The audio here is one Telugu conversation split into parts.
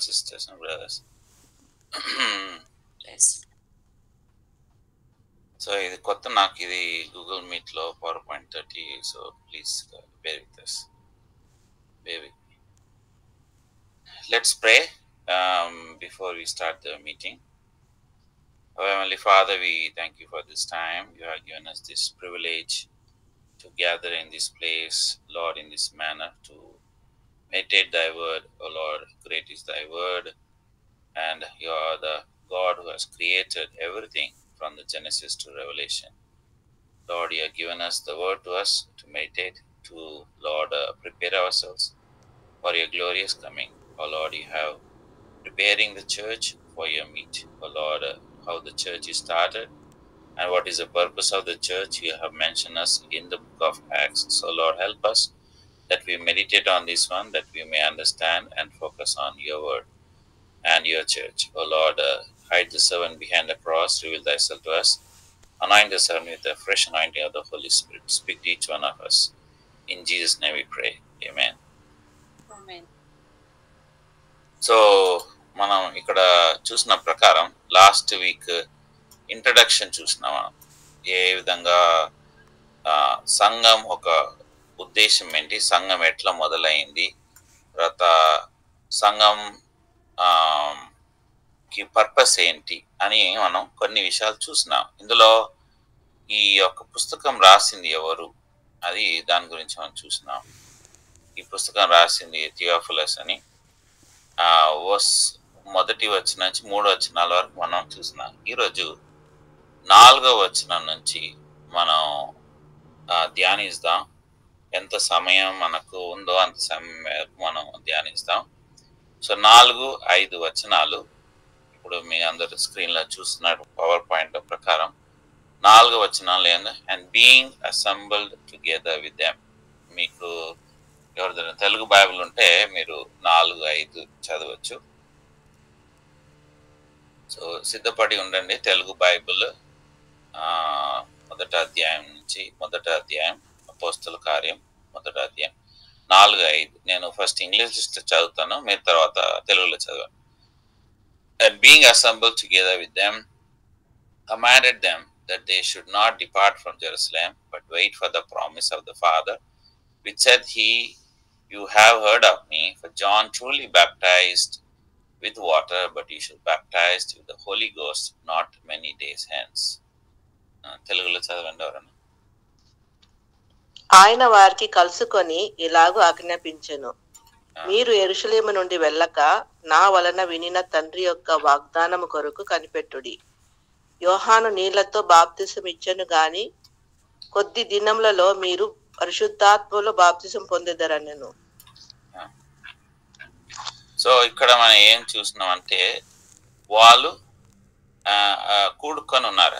sisters and brothers. Yes. So ఇది కొత్త నాకు ఇది గూగుల్ మీట్ లో PowerPoint 30, so please bear with us. Bear with me. Let's pray before we start the meeting. Our Heavenly Father, we thank you for this time. You have given us this privilege to gather in this place, Lord, in this manner, to meditate thy word. O Lord, great is thy word, and you are the God who has created everything from the Genesis to Revelation. Lord, you have given us the word to us to meditate, to, Lord, prepare ourselves for your glorious coming. O Lord, you have preparing the church for your meet. O Lord, how the church is started and what is the purpose of the church, you have mentioned us in the book of Acts. So Lord, help us that we meditate on this one, that we may understand and focus on your word and your church. O Lord, hide the servant behind the cross, reveal thyself to us, anoint the servant with the fresh anointing of the Holy Spirit. Speak to each one of us. In Jesus' name we pray. Amen. Amen. So మనం ఇక్కడ చూసిన ప్రకారం లాస్ట్ వీక్ ఇంట్రడక్షన్ చూసినాం. మనం ఏ విధంగా సంఘం ఒక ఉద్దేశం ఏంటి, సంఘం ఎట్లా మొదలైంది, తర్వాత సంఘం కి పర్పస్ ఏంటి అని మనం కొన్ని విషయాలు చూసినాం. ఇందులో ఈ యొక్క పుస్తకం రాసింది ఎవరు, అది దాని గురించి మనం చూసినాం. ఈ పుస్తకం రాసింది థియోఫిలస్ అని. మొదటి వచనం నుంచి 3వ వచనాల వరకు మనం చూసినాం. ఈరోజు 4వ వచనం నుంచి మనం ధ్యానిస్తాం. ఎంత సమయం మనకు ఉందో అంత సమయం మనం ధ్యానిస్తాం. సో 4-5 వచనాలు ఇప్పుడు మీ అందరు స్క్రీన్లో చూస్తున్నారు PowerPoint ప్రకారం. 4వ వచనాలు ఏంది, and being assembled together with them. మీకు ఎవరిదైనా తెలుగు బైబిల్ ఉంటే మీరు 4-5 చదవచ్చు. సో సిద్ధపడి ఉండండి. తెలుగు బైబిల్ 1వ అధ్యాయం నుంచి 1వ అధ్యాయం అపోస్తల కార్యం 1వ అధ్యాయం 4-5. నేను ఫస్ట్ ఇంగ్లీష్ చదువుతాను, మీరు తర్వాత తెలుగులో చదవండి. And being assembled together with them, commanded them that they should not depart from Jerusalem, but wait for the promise of the Father, which said he, you have heard of me, for John truly baptized with water, but you shall baptized with the Holy Ghost not many days hence. తెలుగులో చదవండి ఎవరన్నా. ఆయన వారికి కలుసుకొని ఇలాగూ ఆజ్ఞాపించెను, మీరు యెరూషలేము నుండి వెళ్ళక నా వలన వినిన తండ్రి యొక్క వాగ్దానము కొరకు కనిపెట్టుడి. యోహాను నీళ్లతో బాప్తిసం ఇచ్చెను గాని కొద్ది దినములలో మీరు పరిశుద్ధాత్మలో బాప్తిసం పొందెదరనెను. సో ఇక్కడ మనం ఏం చూస్తున్నాం అంటే వాళ్ళు కూడుకొని ఉన్నారు.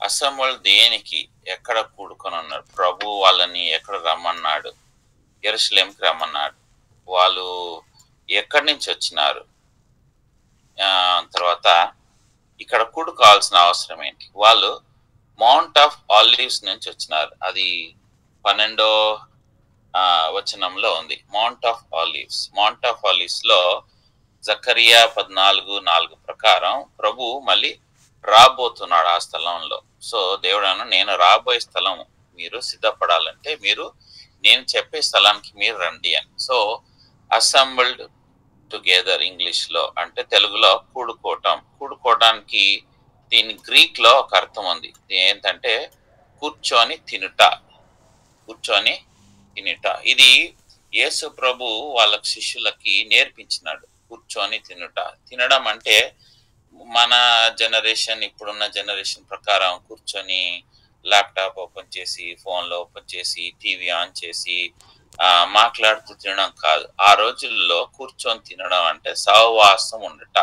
అసెంబుల్డ్ దేనికి, ఎక్కడ కూడుకొని ఉన్నారు? ప్రభు వాళ్ళని ఎక్కడ రమ్మన్నాడు? యెరూషలేంకి రమ్మన్నాడు. వాళ్ళు ఎక్కడి నుంచి వచ్చినారు? తర్వాత ఇక్కడ కూడుకోవాల్సిన అవసరం ఏంటి? వాళ్ళు మౌంట్ ఆఫ్ ఆలివ్స్ నుంచి వచ్చినారు. అది 12వ వచనంలో ఉంది. Mount of olives. Mount of olives లో జకరియా 14:4 ప్రకారం ప్రభు మళ్ళీ రాబోతున్నాడు ఆ స్థలంలో. సో దేవుడు నేను రాబోయే స్థలం మీరు సిద్ధపడాలంటే మీరు నేను చెప్పే స్థలానికి మీరు రండి అని. సో అసెంబుల్డ్ టుగెదర్ ఇంగ్లీష్ లో అంటే తెలుగులో కూడుకోవటానికి దీని గ్రీక్ లో ఒక అర్థం ఉంది. ఏంటంటే కూర్చొని తినుట. ఇది యేసు ప్రభు వాళ్ళ శిష్యులకి నేర్పించినాడు. కూర్చొని తినడం అంటే మన జనరేషన్, ఇప్పుడున్న జనరేషన్ ప్రకారం కూర్చొని ల్యాప్టాప్ ఓపెన్ చేసి, ఫోన్లో ఓపెన్ చేసి, టీవీ ఆన్ చేసి మాట్లాడుతూ తినడం కాదు. ఆ రోజుల్లో కూర్చొని తినడం అంటే సహవాసం ఉండట,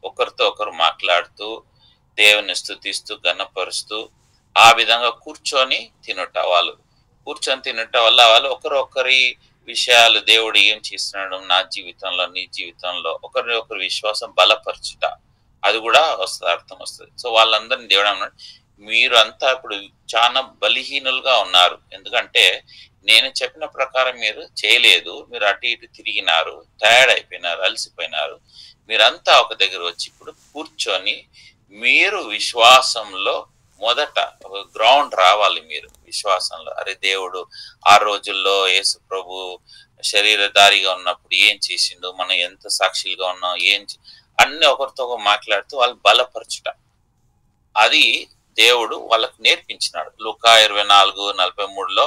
ఒకరితో ఒకరు మాట్లాడుతూ దేవుని స్తుతిస్తూ ఘనపరుస్తూ ఆ విధంగా కూర్చొని తినట. వాళ్ళు కూర్చొని తినటం వల్ల వాళ్ళు ఒకరి విషయాలు, దేవుడు ఏం చేస్తున్నాడు నా జీవితంలో నీ జీవితంలో, ఒకరి విశ్వాసం బలపరచుట, అది కూడా వస్తుంది, అర్థం వస్తుంది. సో వాళ్ళందరినీ దేవుడు అన్నాడు, మీరు అంతా ఇప్పుడు చాలా బలహీనులుగా ఉన్నారు, ఎందుకంటే నేను చెప్పిన ప్రకారం మీరు చేయలేదు, మీరు అటు ఇటు తిరిగినారు, టైర్డ్ అయిపోయినారు, అలసిపోయినారు. మీరంతా ఒక దగ్గర వచ్చి ఇప్పుడు కూర్చొని మీరు విశ్వాసంలో మొదట ఒక గ్రౌండ్ రావాలి. మీరు విశ్వాసంలో, అరే దేవుడు ఆ రోజుల్లో యేసు ప్రభు శరీరధారిగా ఉన్నప్పుడు ఏం చేసిండు, మనం ఎంత సాక్షులుగా ఉన్నాం, అన్ని ఒకరితో మాట్లాడుతూ వాళ్ళు బలపరచుట, అది దేవుడు వాళ్ళకు నేర్పించినాడు. లూకా 24:43లో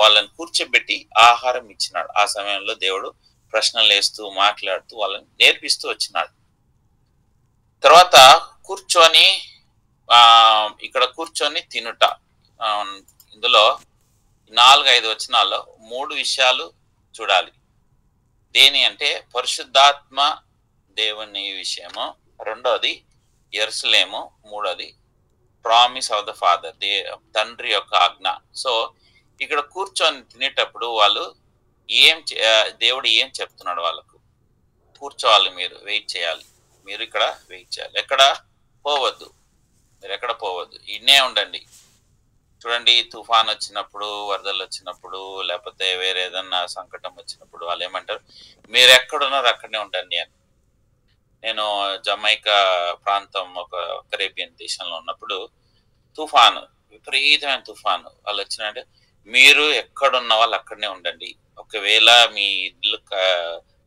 వాళ్ళని కూర్చోబెట్టి ఆహారం ఇచ్చినాడు. ఆ సమయంలో దేవుడు ప్రశ్నలు వేస్తూ మాట్లాడుతూ వాళ్ళని నేర్పిస్తూ వచ్చినాడు. తర్వాత కూర్చొని ఇక్కడ కూర్చొని తినుట, ఇందులో 4-5 వచనాల్లో 3 విషయాలు చూడాలి. దేని అంటే పరిశుద్ధాత్మ దేవుని విషయము, రెండోది యెరూషలేము, మూడోది ప్రామిస్ ఆఫ్ ద ఫాదర్, తండ్రి యొక్క ఆజ్ఞ. సో ఇక్కడ కూర్చొని తినేటప్పుడు వాళ్ళు దేవుడు ఏం చెప్తున్నాడు వాళ్ళకు, కూర్చోవాలి, మీరు వెయిట్ చేయాలి, మీరు ఇక్కడ వెయిట్ చేయాలి, ఎక్కడ పోవద్దు, మీరు ఎక్కడ పోవద్దు, ఇన్నే ఉండండి. చూడండి, తుఫాన్ వచ్చినప్పుడు, వరదలు వచ్చినప్పుడు, లేకపోతే వేరే ఏదన్నా సంకటం వచ్చినప్పుడు వాళ్ళు ఏమంటారు, మీరు ఎక్కడున్నారు అక్కడనే ఉండండి అని. నేను జమైకా ప్రాంతం, ఒక కరేబియన్ దేశంలో ఉన్నప్పుడు తుఫాను, విపరీతమైన తుఫాను వాళ్ళు వచ్చినంటే, మీరు ఎక్కడున్న వాళ్ళు అక్కడనే ఉండండి, ఒకవేళ మీ ఇల్లు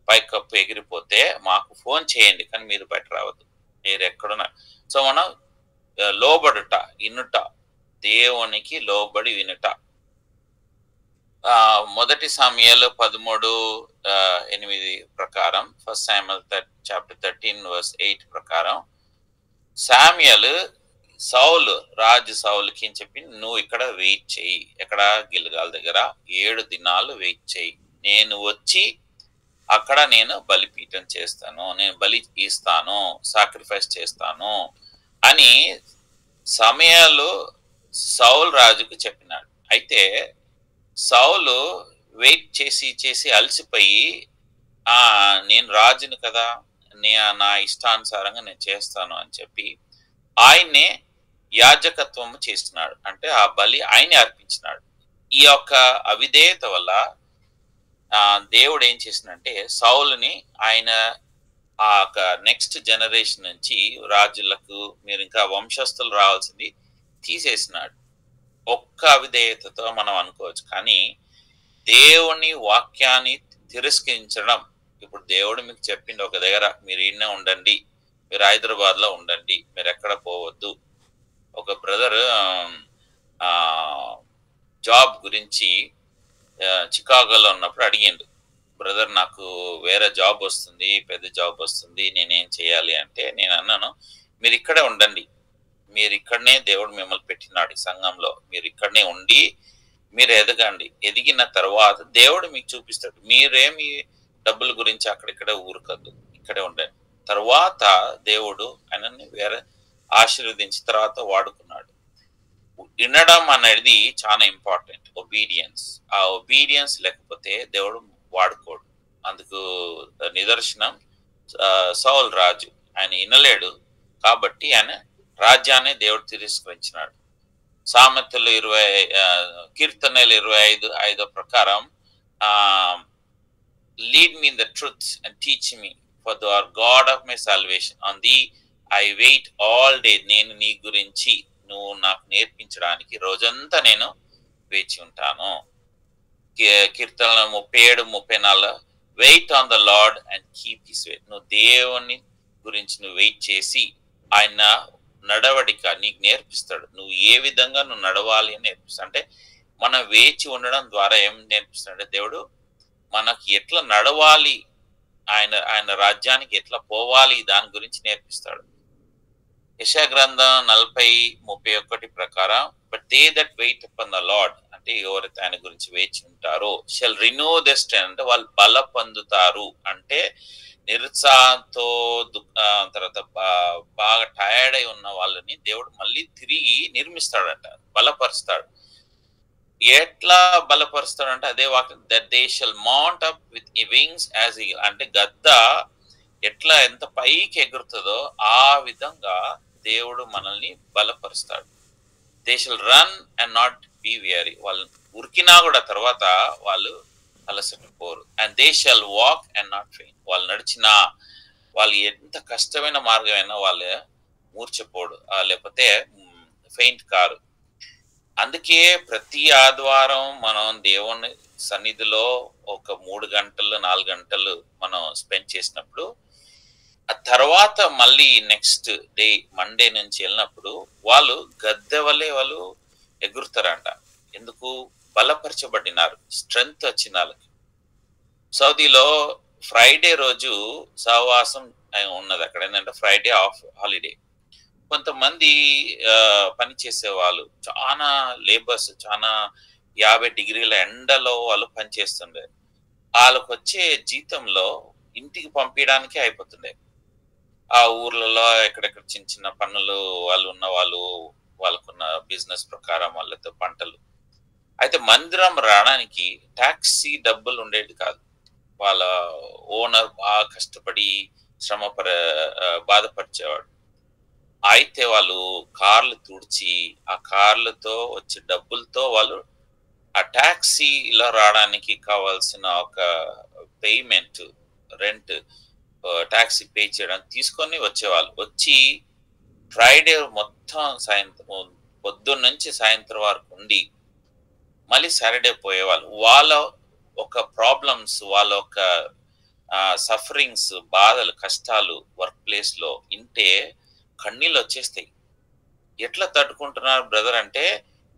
పైకప్పు ఎగిరిపోతే మాకు ఫోన్ చేయండి, కానీ మీరు బయట రావద్దు, మీరు ఎక్కడున్నా. సో మనం లోబడుట, ఇనుట, దేవునికి లోబడి వినుట. మొదటి సమూయేలు 13:8 ప్రకారం, ఫస్ట్ శామ్యూయల్ చాప్టర్ 13:8 ప్రకారం, శామ్యూయల్ రాజు సౌలుకి చెప్పి, నువ్వు ఇక్కడ వెయిట్ చేయి, ఎక్కడ గిల్గాల్ దగ్గర 7 దినాలు వెయిట్ చేయి, నేను వచ్చి అక్కడ నేను బలిపీఠం చేస్తాను, నేను బలి ఇస్తాను, సాక్రిఫైస్ చేస్తాను అని సమయాలు సౌలు రాజుకు చెప్పినాడు. అయితే సౌలు వెయిట్ చేసి చేసి అలసిపోయి, నేను రాజును కదా, నా ఇష్టానుసారంగా నేను చేస్తాను అని చెప్పి ఆయన్నే యాజకత్వం చేస్తున్నాడు, అంటే ఆ బలి ఆయనే అర్పించినాడు. ఈ యొక్క అవిధేయత వల్ల దేవుడు ఏం చేసిందంటే సౌలుని ఆయన ఆ నెక్స్ట్ జనరేషన్ నుంచి రాజులకు, మీరు ఇంకా వంశస్థులు రావాల్సింది తీసేసినాడు. ఒక్క అవిధేయతతో మనం అనుకోవచ్చు, కానీ దేవుని వాక్యాన్ని తిరస్కరించడం, ఇప్పుడు దేవుడు మీకు చెప్పింది ఒక దగ్గర, మీరు ఈయనే ఉండండి, మీరు హైదరాబాద్లో ఉండండి, మీరు ఎక్కడ పోవద్దు. ఒక బ్రదర్ జాబ్ గురించి చికాగోలో ఉన్నప్పుడు అడిగిండు, బ్రదర్ నాకు వేరే జాబ్ వస్తుంది, పెద్ద జాబ్ వస్తుంది, నేనేం చేయాలి అంటే, నేను అన్నాను, మీరు ఇక్కడే ఉండండి, మీరు ఇక్కడనే దేవుడు మిమ్మల్ని పెట్టినాడు ఈ సంఘంలో, మీరు ఇక్కడనే ఉండి మీరు ఎదగండి, ఎదిగిన తర్వాత దేవుడు మీకు చూపిస్తాడు, మీరేమి డబ్బుల గురించి అక్కడిక్కడ ఊరుకద్దు, ఇక్కడే ఉండండి. తర్వాత దేవుడు ఆయనని వేరే ఆశీర్వదించి తర్వాత వాడుకున్నాడు. వినడం అనేది చాలా ఇంపార్టెంట్, ఒబీడియన్స్. ఆ ఒబీడియన్స్ లేకపోతే దేవుడు వాడుకోడు. అందుకు నిదర్శనం సౌలు రాజు, ఆయన వినలేడు కాబట్టి ఆయన రాజ్యాన్ని దేవుడు తిరస్కరించినాడు. సామెతలు 25 కీర్తనలు 25:5 ప్రకారం, lead me in the truth and teach me, for thou art God of my salvation, on thee I wait all day. నేను నీ గురించి నువ్వు నాకు నేర్పించడానికి రోజంతా నేను వేచి ఉంటాను. కీర్తనలు 37:34, wait on the Lord and keep his way. నువ్వు దేవుని గురించి నువ్వు వెయిట్ చేసి ఆయన నడవడిక నీకు నేర్పిస్తాడు, నువ్వు ఏ విధంగా నువ్వు నడవాలి అని నేర్పిస్తాడు. అంటే మనం వేచి ఉండడం ద్వారా ఏం నేర్పిస్తాడంటే దేవుడు మనకి ఎట్లా నడవాలి, ఆయన రాజ్యానికి ఎట్లా పోవాలి, దాని గురించి నేర్పిస్తాడు. యెషయా గ్రంథం 40:31 ప్రకారం, but they that wait upon the Lord, అంటే ఎవరైతే ఆయన గురించి వేచి ఉంటారో, షల్ రిన్యూ ద స్ట్రెంగ్త్, అంటే వాళ్ళు బల పొందుతారు. అంటే నిరుత్సాహంతో తర్వాత బాగా టైర్డ్ అయి ఉన్న వాళ్ళని దేవుడు మళ్ళీ తిరిగి నిర్మిస్తాడంట, బలపరుస్తాడు. ఎట్లా బలపరుస్తాడంటే అదే వాక్యం, that they shall mount up with wings as eagle, అంటే గద్ద ఎట్లా ఎంత పైకి ఎగురుతుందో ఆ విధంగా దేవుడు మనల్ని బలపరుస్తాడు. They shall run and not be weary. వాళ్ళు ఉరికినా కూడా తర్వాత వాళ్ళు అలసట పోరు. And they shall walk and not faint. వాళ్ళు నడిచిన, వాళ్ళు ఎంత కష్టమైన మార్గమైనా వాళ్ళు మూర్చపోడు, లేకపోతే ఫెయింట్ కారు. అందుకే ప్రతి ఆదివారం మనం దేవుని సన్నిధిలో ఒక 3 గంటలు 4 గంటలు మనం స్పెండ్ చేసినప్పుడు, ఆ తర్వాత మళ్ళీ నెక్స్ట్ డే మండే నుంచి వెళ్ళినప్పుడు వాళ్ళు గద్దె వల్లే వాళ్ళు ఎగురుతారంట. ఎందుకు? బలపరచబడినారు, స్ట్రెంగ్త్ వచ్చిన వాళ్ళకి. సౌదీలో ఫ్రైడే రోజు సహవాసం ఉన్నది. అక్కడ ఏంటంటే ఫ్రైడే ఆఫ్ హాలిడే. కొంతమంది పని చేసే వాళ్ళు చాలా లేబర్స్, చాలా 50 డిగ్రీల ఎండలో వాళ్ళు పనిచేస్తుండే. వాళ్ళకు వచ్చే జీతంలో ఇంటికి పంపించడానికే అయిపోతుండే. ఆ ఊర్లలో ఎక్కడెక్కడ చిన్న చిన్న పనులు వాళ్ళు ఉన్న వాళ్ళు, వాళ్ళకున్న బిజినెస్ ప్రకారం వాళ్ళతో పంటలు. అయితే మందిరం రావడానికి టాక్సీ డబ్బులు ఉండేది కాదు. వాళ్ళ ఓనర్ బాగా కష్టపడి బాధపరిచేవాడు. అయితే వాళ్ళు కార్లు తుడిచి ఆ కార్లతో వచ్చే డబ్బులతో వాళ్ళు ఆ టాక్సీలో రావడానికి కావాల్సిన ఒక పేమెంట్, రెంట్, టాక్సీ పే చేయడానికి తీసుకొని వచ్చేవాళ్ళు. వచ్చి ఫ్రైడే మొత్తం సాయంత్రం, పొద్దున్న నుంచి సాయంత్రం వరకు ఉండి మళ్ళీ సాటర్డే పోయేవాళ్ళు. వాళ్ళ ఒక ప్రాబ్లమ్స్, వాళ్ళ ఒక సఫరింగ్స్, బాధలు, కష్టాలు వర్క్ ప్లేస్ లో ఇంటే కన్నీళ్ళు వచ్చేస్తాయి. ఎట్లా తట్టుకుంటున్నారు బ్రదర్ అంటే,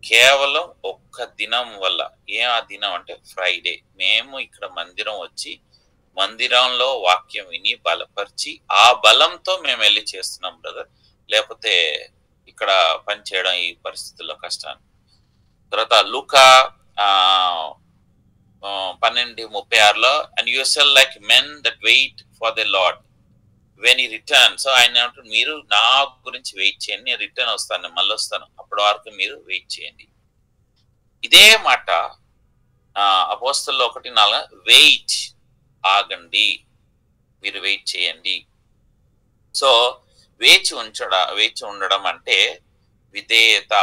కేవలం ఒక్క దినం వల్ల. ఆ దినం అంటే ఫ్రైడే. మేము ఇక్కడ మందిరం వచ్చి మందిరంలో వాక్యం విని బలపరిచి ఆ బలంతో మేము వెళ్ళి చేస్తున్నాం బ్రదర్. లేకపోతే ఇక్కడ పని చేయడం ఈ పరిస్థితుల్లో కష్టాన్ని. తర్వాత లూకా 12:36లో, and you shall like men that wait for the Lord when he return. So ఆయన మీరు నా గురించి వెయిట్ చేయండి, నేను రిటర్న్ వస్తాను, మళ్ళీ వస్తాను, అప్పటి వరకు మీరు వెయిట్ చేయండి. ఇదే మాట అపోస్తలులో 1:4, వెయిట్, ఆగండి, మీరు వెయిట్ చేయండి. సో వేచి ఉండడం అంటే విధేయత.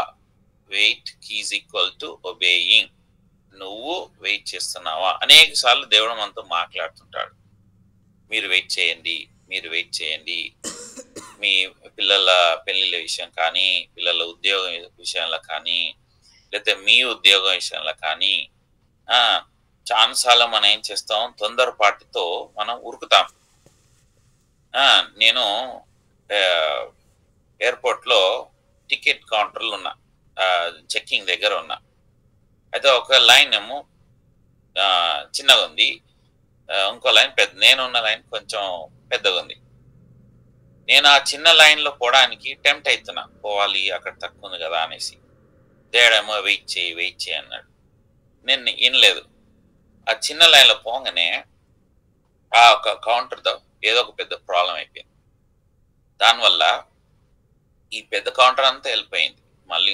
Wait is equal to obeying. నువ్వు వెయిట్ చేస్తున్నావా? అనేక సార్లు దేవుడు మనతో మాట్లాడుతుంటాడు. మీరు వెయిట్ చేయండి, మీరు వెయిట్ చేయండి. మీ పిల్లల పెళ్లిళ్ళ విషయం కానీ, పిల్లల ఉద్యోగం విషయంలో కానీ, లేకపోతే మీ ఉద్యోగం విషయంలో కానీ, చాలాసార్లు మనం ఏం చేస్తాం, తొందరపాటుతో మనం ఉరుకుతాం. నేను ఎయిర్పోర్ట్లో టికెట్ కౌంటర్లు ఉన్నా, చెక్కింగ్ దగ్గర ఉన్నా. అయితే ఒక లైన్ ఏమో చిన్నగా ఉంది, ఇంకో లైన్ పెద్ద, నేనున్న లైన్ కొంచెం పెద్దగా ఉంది. నేను ఆ చిన్న లైన్లో పోవడానికి టెంప్ట్ అవుతున్నా, పోవాలి అక్కడ తక్కువ ఉంది కదా అనేసి. దేవుడేమో వెయిట్ చేయి అన్నాడు. నేను వినలేదు. ఆ చిన్న లైన్లో పోగానే ఆ ఒక కౌంటర్తో ఏదో ఒక పెద్ద ప్రాబ్లం అయిపోయింది. దానివల్ల ఈ పెద్ద కౌంటర్ అంతా వెళ్ళిపోయింది. మళ్ళీ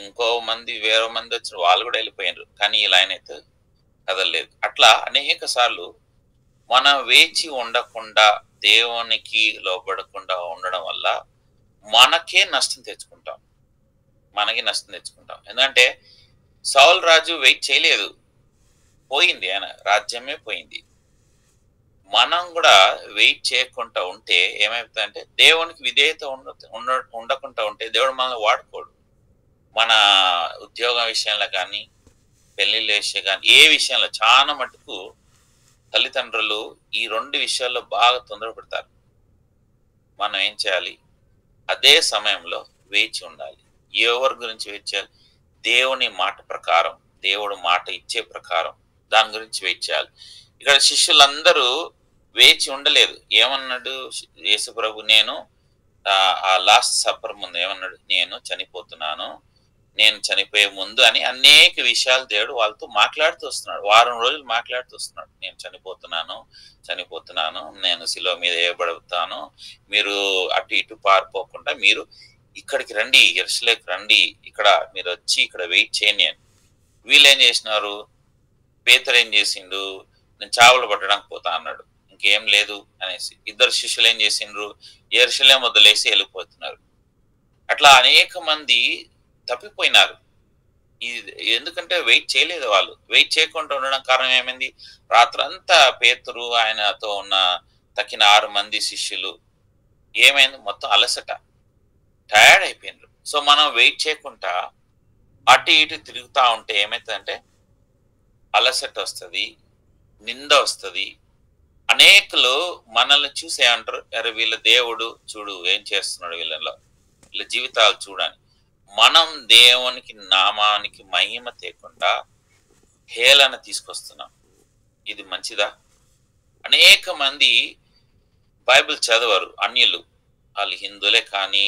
వేరే మంది వచ్చిన వాళ్ళు కూడా వెళ్ళిపోయినారు, కానీ ఈ లైన్ అయితే కదలలేదు. అట్లా అనేక సార్లు మనం వేచి ఉండకుండా, దేవునికి లోబడకుండా ఉండడం వల్ల మనకే నష్టం తెచ్చుకుంటాం. ఎందుకంటే సౌల్ రాజు వెయిట్ చేయలేదు, పోయింది, ఆయన రాజ్యమే పోయింది. మనం కూడా వెయిట్ చేయకుండా ఉంటే ఏమైపోతుందంటే, దేవునికి విధేయత ఉండకుండా ఉంటే దేవుడు మనల్ని వాడుకోడు. మన ఉద్యోగం విషయంలో కానీ, పెళ్లిళ్ళ విషయం కానీ, ఏ విషయంలో చాలా మటుకు తల్లిదండ్రులు ఈ 2 విషయాల్లో బాగా తొందరపడతారు. మనం ఏం చేయాలి? అదే సమయంలో వేచి ఉండాలి. ఎవరి గురించి వెయిట్ చేయాలి? దేవుని మాట ప్రకారం, దేవుడు మాట ఇచ్చే ప్రకారం దాని గురించి వెయిట్ చేయాలి. ఇక్కడ శిష్యులందరూ వేచి ఉండలేదు. ఏమన్నాడు యేసు ప్రభు? నేను ఆ లాస్ట్ సప్పర్ ముందు ఏమన్నాడు? నేను చనిపోతున్నాను, నేను చనిపోయే ముందు అని అనేక విషయాలు దేవుడు వాళ్ళతో మాట్లాడుతూ వస్తున్నాడు. వారం రోజులు మాట్లాడుతూ వస్తున్నాడు. నేను చనిపోతున్నాను, నేను శిలువ మీద వేయబడతాను, మీరు అటు ఇటు పారిపోకుండా మీరు ఇక్కడికి రండి, యెరూషలేముకి రండి, ఇక్కడ మీరు వచ్చి ఇక్కడ వెయిట్ చేయండి అని. వీళ్ళు ఏం చేసినారు? పేతురు ఏం చేసిండు? నేను చావలు పట్టడానికి పోతా అన్నాడు, ఇంకేం లేదు అనేసి. 2 శిష్యులు ఏం చేసిండ్రు? యెరూషలేము వదిలేసి వెళ్ళిపోతున్నారు. అట్లా అనేక మంది తప్పిపోయినారు. ఇది ఎందుకంటే వెయిట్ చేయలేదు వాళ్ళు. వెయిట్ చేయకుండా ఉండడం కారణం ఏమైంది, రాత్రంతా పేతురు ఆయనతో ఉన్న తక్కిన 6 మంది శిష్యులు ఏమైంది, మొత్తం అలసట, టయర్డ్ అయిపోయినారు. సో మనం వెయిట్ చేయకుండా అటు ఇటు తిరుగుతా ఉంటే ఏమవుతుందంటే అలసట వస్తుంది, నింద వస్తుంది. అనేకులు మనల్ని చూసి ఏమంటారు, అరే వీళ్ళ దేవుడు చూడు ఏం చేస్తున్నాడు, వీళ్ళ జీవితాలు చూడని. మనం దేవునికి నామానికి మహిమ తేకుండా హేళన తీసుకొస్తున్నాం. ఇది మంచిదా? అనేక మంది బైబిల్ చదవరు, అన్యులు, వాళ్ళు హిందువులే కానీ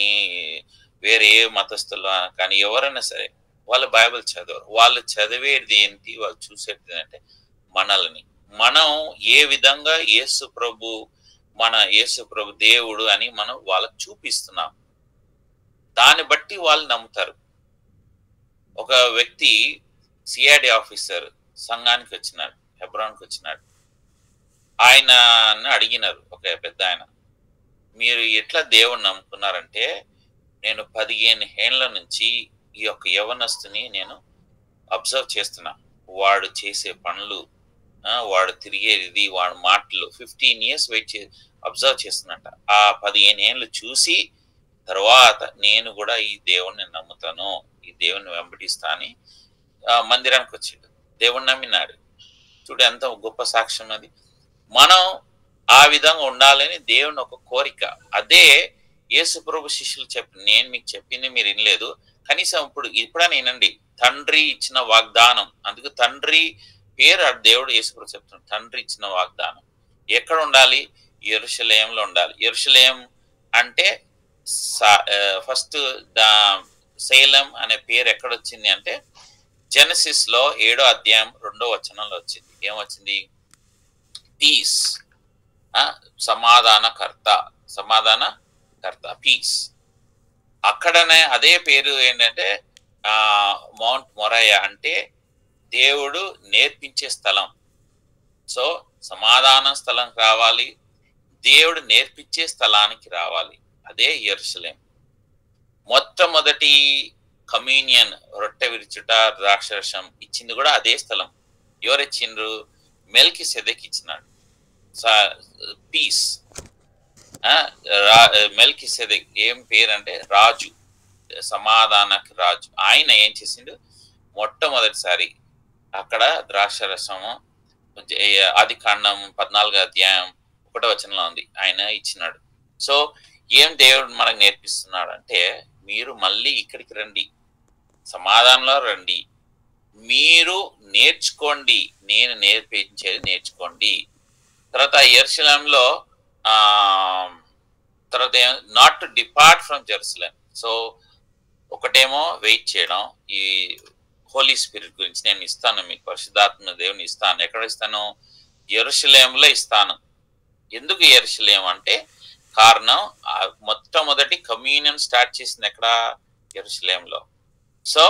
వేరే ఏ మతస్థులు కానీ ఎవరైనా సరే వాళ్ళు బైబిల్ చదవరు. వాళ్ళు చదివేది ఏంటి, వాళ్ళు చూసేది ఏంటంటే మనల్ని, మనం ఏ విధంగా యేసు ప్రభు దేవుడు అని మనం వాళ్ళకు చూపిస్తున్నాం. దాన్ని బట్టి వాళ్ళు నమ్ముతారు. ఒక వ్యక్తి సిఐడి ఆఫీసర్ సంఘానికి వచ్చినాడు, హెబ్రాన్కి వచ్చినాడు. ఆయనను అడిగినారు, ఒక పెద్ద ఆయన, మీరు ఎట్లా దేవుణ్ణి నమ్ముకున్నారంటే, నేను 15 ఏళ్ల నుంచి ఈ యొక్క యవనస్తుని నేను అబ్జర్వ్ చేస్తున్నా, వాడు చేసే పనులు, వాడు తిరిగేది, వాడు మాటలు 15 years అబ్జర్వ్ చేస్తున్నట్ట. ఆ 15 ఏళ్ళు చూసి తర్వాత నేను కూడా ఈ దేవుణ్ణి నమ్ముతాను, ఈ దేవుణ్ణి వెంబడిస్తా అని మందిరానికి వచ్చాడు. దేవుణ్ణి నమ్మినాడు. చూడు ఎంత గొప్ప సాక్ష్యం అది. మనం ఆ విధంగా ఉండాలని దేవుని ఒక కోరిక. అదే యేసు ప్రభు శిష్యులు నేను మీకు చెప్పింది మీరు వినలేదు, కనీసం ఇప్పుడైనా వినండి. తండ్రి ఇచ్చిన వాగ్దానం, అందుకు తండ్రి పేరు దేవుడు యేసు ప్రభు చెప్తున్నాడు, తండ్రి ఇచ్చిన వాగ్దానం. ఎక్కడ ఉండాలి? యెరూషలేములో ఉండాలి. యెరూషలేం అంటే ఫస్ట్ సేలం అనే పేరు ఎక్కడ వచ్చింది అంటే జెనసిస్ లో 7వ అధ్యాయం 2వ వచనంలో వచ్చింది. ఏమొచ్చింది? పీస్, సమాధానకర్త, పీస్. అక్కడనే అదే పేరు ఏంటంటే మౌంట్ మొరయా అంటే దేవుడు నేర్పించే స్థలం. సో సమాధాన స్థలం రావాలి, దేవుడు నేర్పించే స్థలానికి రావాలి, అదే యెరూషలేం. మొట్టమొదటి కమ్యూనియన్, రొట్టె విరుచుట, ద్రాక్షరసం ఇచ్చింది కూడా అదే స్థలం. ఎవరు ఇచ్చిండ్రు? మెల్కిసెదెకు ఇచ్చినాడు. పీస్. మెల్కిసెదెకు ఏం పేరు అంటే రాజు, సమాధానకి రాజు. ఆయన ఏం చేసిండు? మొట్టమొదటిసారి అక్కడ ద్రాక్షరసము ఆదికాండం 14వ అధ్యాయం 1వ వచనంలో ఉంది, ఆయన ఇచ్చినాడు. సో ఏం దేవుడు మనకు నేర్పిస్తున్నాడు అంటే, మీరు మళ్ళీ ఇక్కడికి రండి, సమాధానంలో రండి, మీరు నేర్చుకోండి, నేను నేర్పించేది నేర్చుకోండి. తర్వాత యెరూషలేంలో తర్వాత not to depart from Jerusalem. So ఒకటేమో వెయిట్ చేయడం, ఈ హోలీ స్పిరిట్ గురించి నేను ఇస్తాను మీకు, పరిశుద్ధాత్మ దేవుని ఇస్తాను. ఎక్కడ ఇస్తాను? యెరూషలేంలో ఇస్తాను. ఎందుకు యెరూషలేం అంటే కారణం, మొట్టమొదటి కమ్యూనియన్ స్టార్ట్ చేసింది ఎక్కడ? యెరూషలేంలో. సో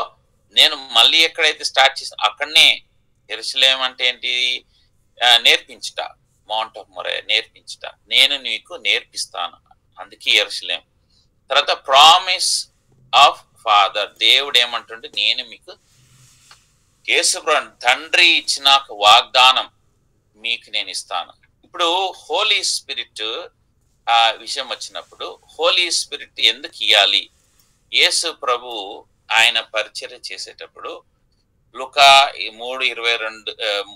నేను మళ్ళీ ఎక్కడైతే స్టార్ట్ చేసిన అక్కడనే. యెరూషలేం అంటే ఏంటి? నేర్పించుట, మౌంట్ ఆఫ్ మొరయా నేర్పించుట, నేను నీకు నేర్పిస్తాను, అందుకే యెరూషలేం. తర్వాత ప్రామిస్ ఆఫ్ ఫాదర్, దేవుడు ఏమంటుంటే నేను మీకు యేసుప్రభు తండ్రి ఇచ్చిన వాగ్దానం మీకు నేను ఇస్తాను. ఇప్పుడు హోలీ స్పిరిట్ విషయం వచ్చినప్పుడు, హోలీ స్పిరిట్ ఎందుకు ఇవ్వాలి? యేసు ప్రభు ఆయన పరిచర్య చేసేటప్పుడు లూకా 3:22,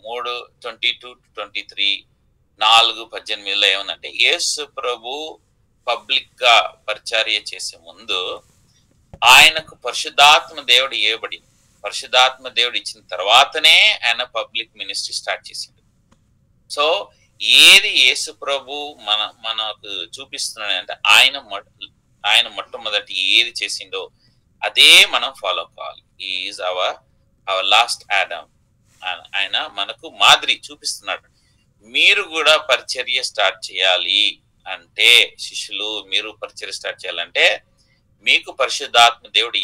3:22-23, 4:18 ఏముందంటే, యేసు ప్రభు పబ్లిక్ గా పరిచర్య చేసే ముందు ఆయనకు పరిశుద్ధాత్మ దేవుడు ఇవ్వబడి, పరిశుద్ధాత్మ దేవుడు ఇచ్చిన తర్వాతనే ఆయన పబ్లిక్ మినిస్ట్రీ స్టార్ట్ చేసిండు. సో ఏది యేసు ప్రభు మనకు చూపిస్తున్నాడంటే, ఆయన మొట్టమొదటి ఏది చేసిండో అదే మనం ఫాలో కావాలి. Is our last Adam. ఆయన మనకు మాదిరి చూపిస్తున్నాడు. మీరు కూడా పరిచర్య స్టార్ట్ చేయాలి అంటే, శిష్యులు మీరు పరిచర్య స్టార్ట్ చేయాలంటే మీకు పరిశుద్ధాత్మ దేవుడు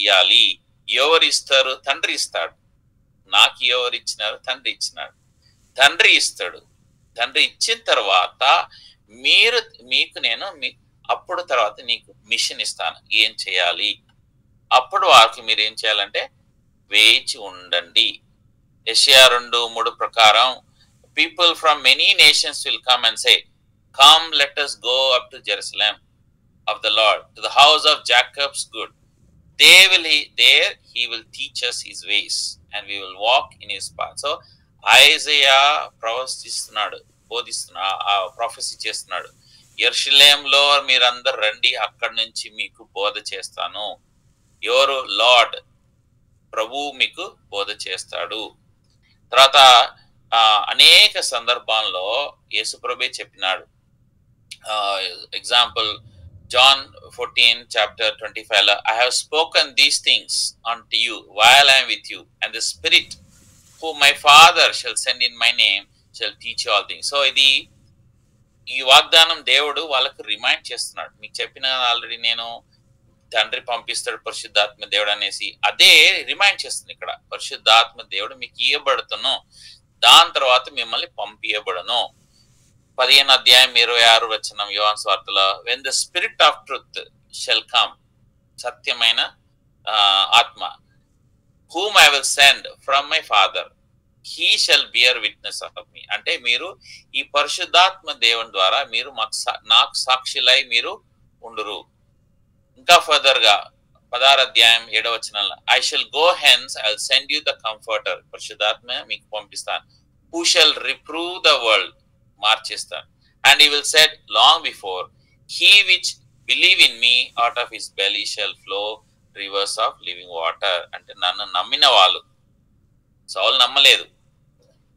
ఇవ్వాలి. ఎవరు ఇస్తారు? తండ్రి ఇస్తాడు. నాకు ఎవరు ఇచ్చినారు? తండ్రి ఇచ్చినాడు. తండ్రి ఇస్తాడు. తండ్రి ఇచ్చిన తర్వాత మీకు నేను అప్పుడు తర్వాత నీకు మిషన్ ఇస్తాను, ఏం చేయాలి. అప్పుడు వారికి మీరు ఏం చేయాలంటే వేచి ఉండండి. యెషయా 2:3 ప్రకారం people from many nations will come and say, come, let us go up to Jerusalem of the Lord, to the house of Jacob's good. There he will teach us his ways and we will walk in his path. So Isaiah ప్రవచిస్తున్నాడు, ప్రొఫెసీ చేస్తున్నాడు. యెరూషలేములో మీరందరూ రండి, అక్కడి నుంచి మీకు బోధ చేస్తాను. ఎవరు? లార్డ్, ప్రభువు మీకు బోధ చేస్తాడు. తర్వాత అనేక సందర్భాల్లో యేసుప్రభువే చెప్పినాడు. Example John 14 chapter 25, I have spoken these things unto you while I am with you, and the Spirit whom my Father shall send in my name shall teach you all things. So ఈ వాగ్దానం దేవుడు వాళ్ళకు రిమైండ్ చేస్తున్నాడు. మీకు చెప్పిన ఆల్రెడీ నేను తండ్రి పంపిస్తాడు పరిశుద్ధాత్మ దేవుడు అనేసి, అదే రిమైండ్ చేస్తుంది ఇక్కడ. పరిశుద్ధాత్మ దేవుడు మీకు ఇవ్వబడుతును, దాని తర్వాత మిమ్మల్ని పంపించబడను. 15వ అధ్యాయం 26వ వచనం యోహాను సువార్తలో, when the spirit of truth shall come, సత్యమైన ఆత్మ, whom I will send from my father, he shall bear witness of me. అంటే మీరు ఈ పరిశుద్ధాత్మ దేవుని ద్వారా మీరు నాకు సాక్షులై మీరు ఉండురు. ఇంకా ఫర్దర్ గా 16వ అధ్యాయం 7వ వచనంలో, I shall go hence, I will send you the comforter, పరిశుద్ధాత్మ మీకు పంపిస్తాను, who shall reprove the world, మార్చేస్తాను. And he will said long before, he which believe in me, out of his belly shall flow rivers of living water. అంటే నన్ను నమ్మిన వాళ్ళు, సౌలు నమ్మలేదు,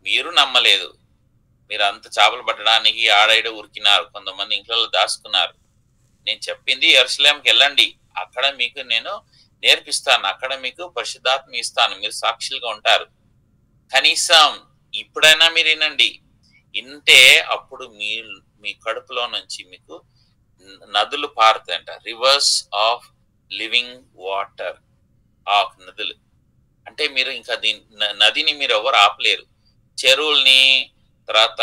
మీరు నమ్మలేదు, మీరు అంత చేపలు పట్టడానికి ఆడైడ ఉరికినారు, కొంతమంది ఇంట్లో దాచుకున్నారు. నేను చెప్పింది యెరూషలేంకి వెళ్ళండి, అక్కడ మీకు నేను నేర్పిస్తాను, అక్కడ మీకు పరిశుద్ధాత్మ ఇస్తాను, మీరు సాక్షులుగా ఉంటారు. కనీసం ఇప్పుడైనా మీరు వినండి. ఇంటే అప్పుడు మీ కడుపులో నుంచి మీకు నదులు పారుతాయంట, రివర్స్ ఆఫ్ లివింగ్ వాటర్. ఆ నదులు అంటే మీరు ఇంకా నదిని మీరు ఎవరు ఆపలేరు. చెరువుల్ని, తర్వాత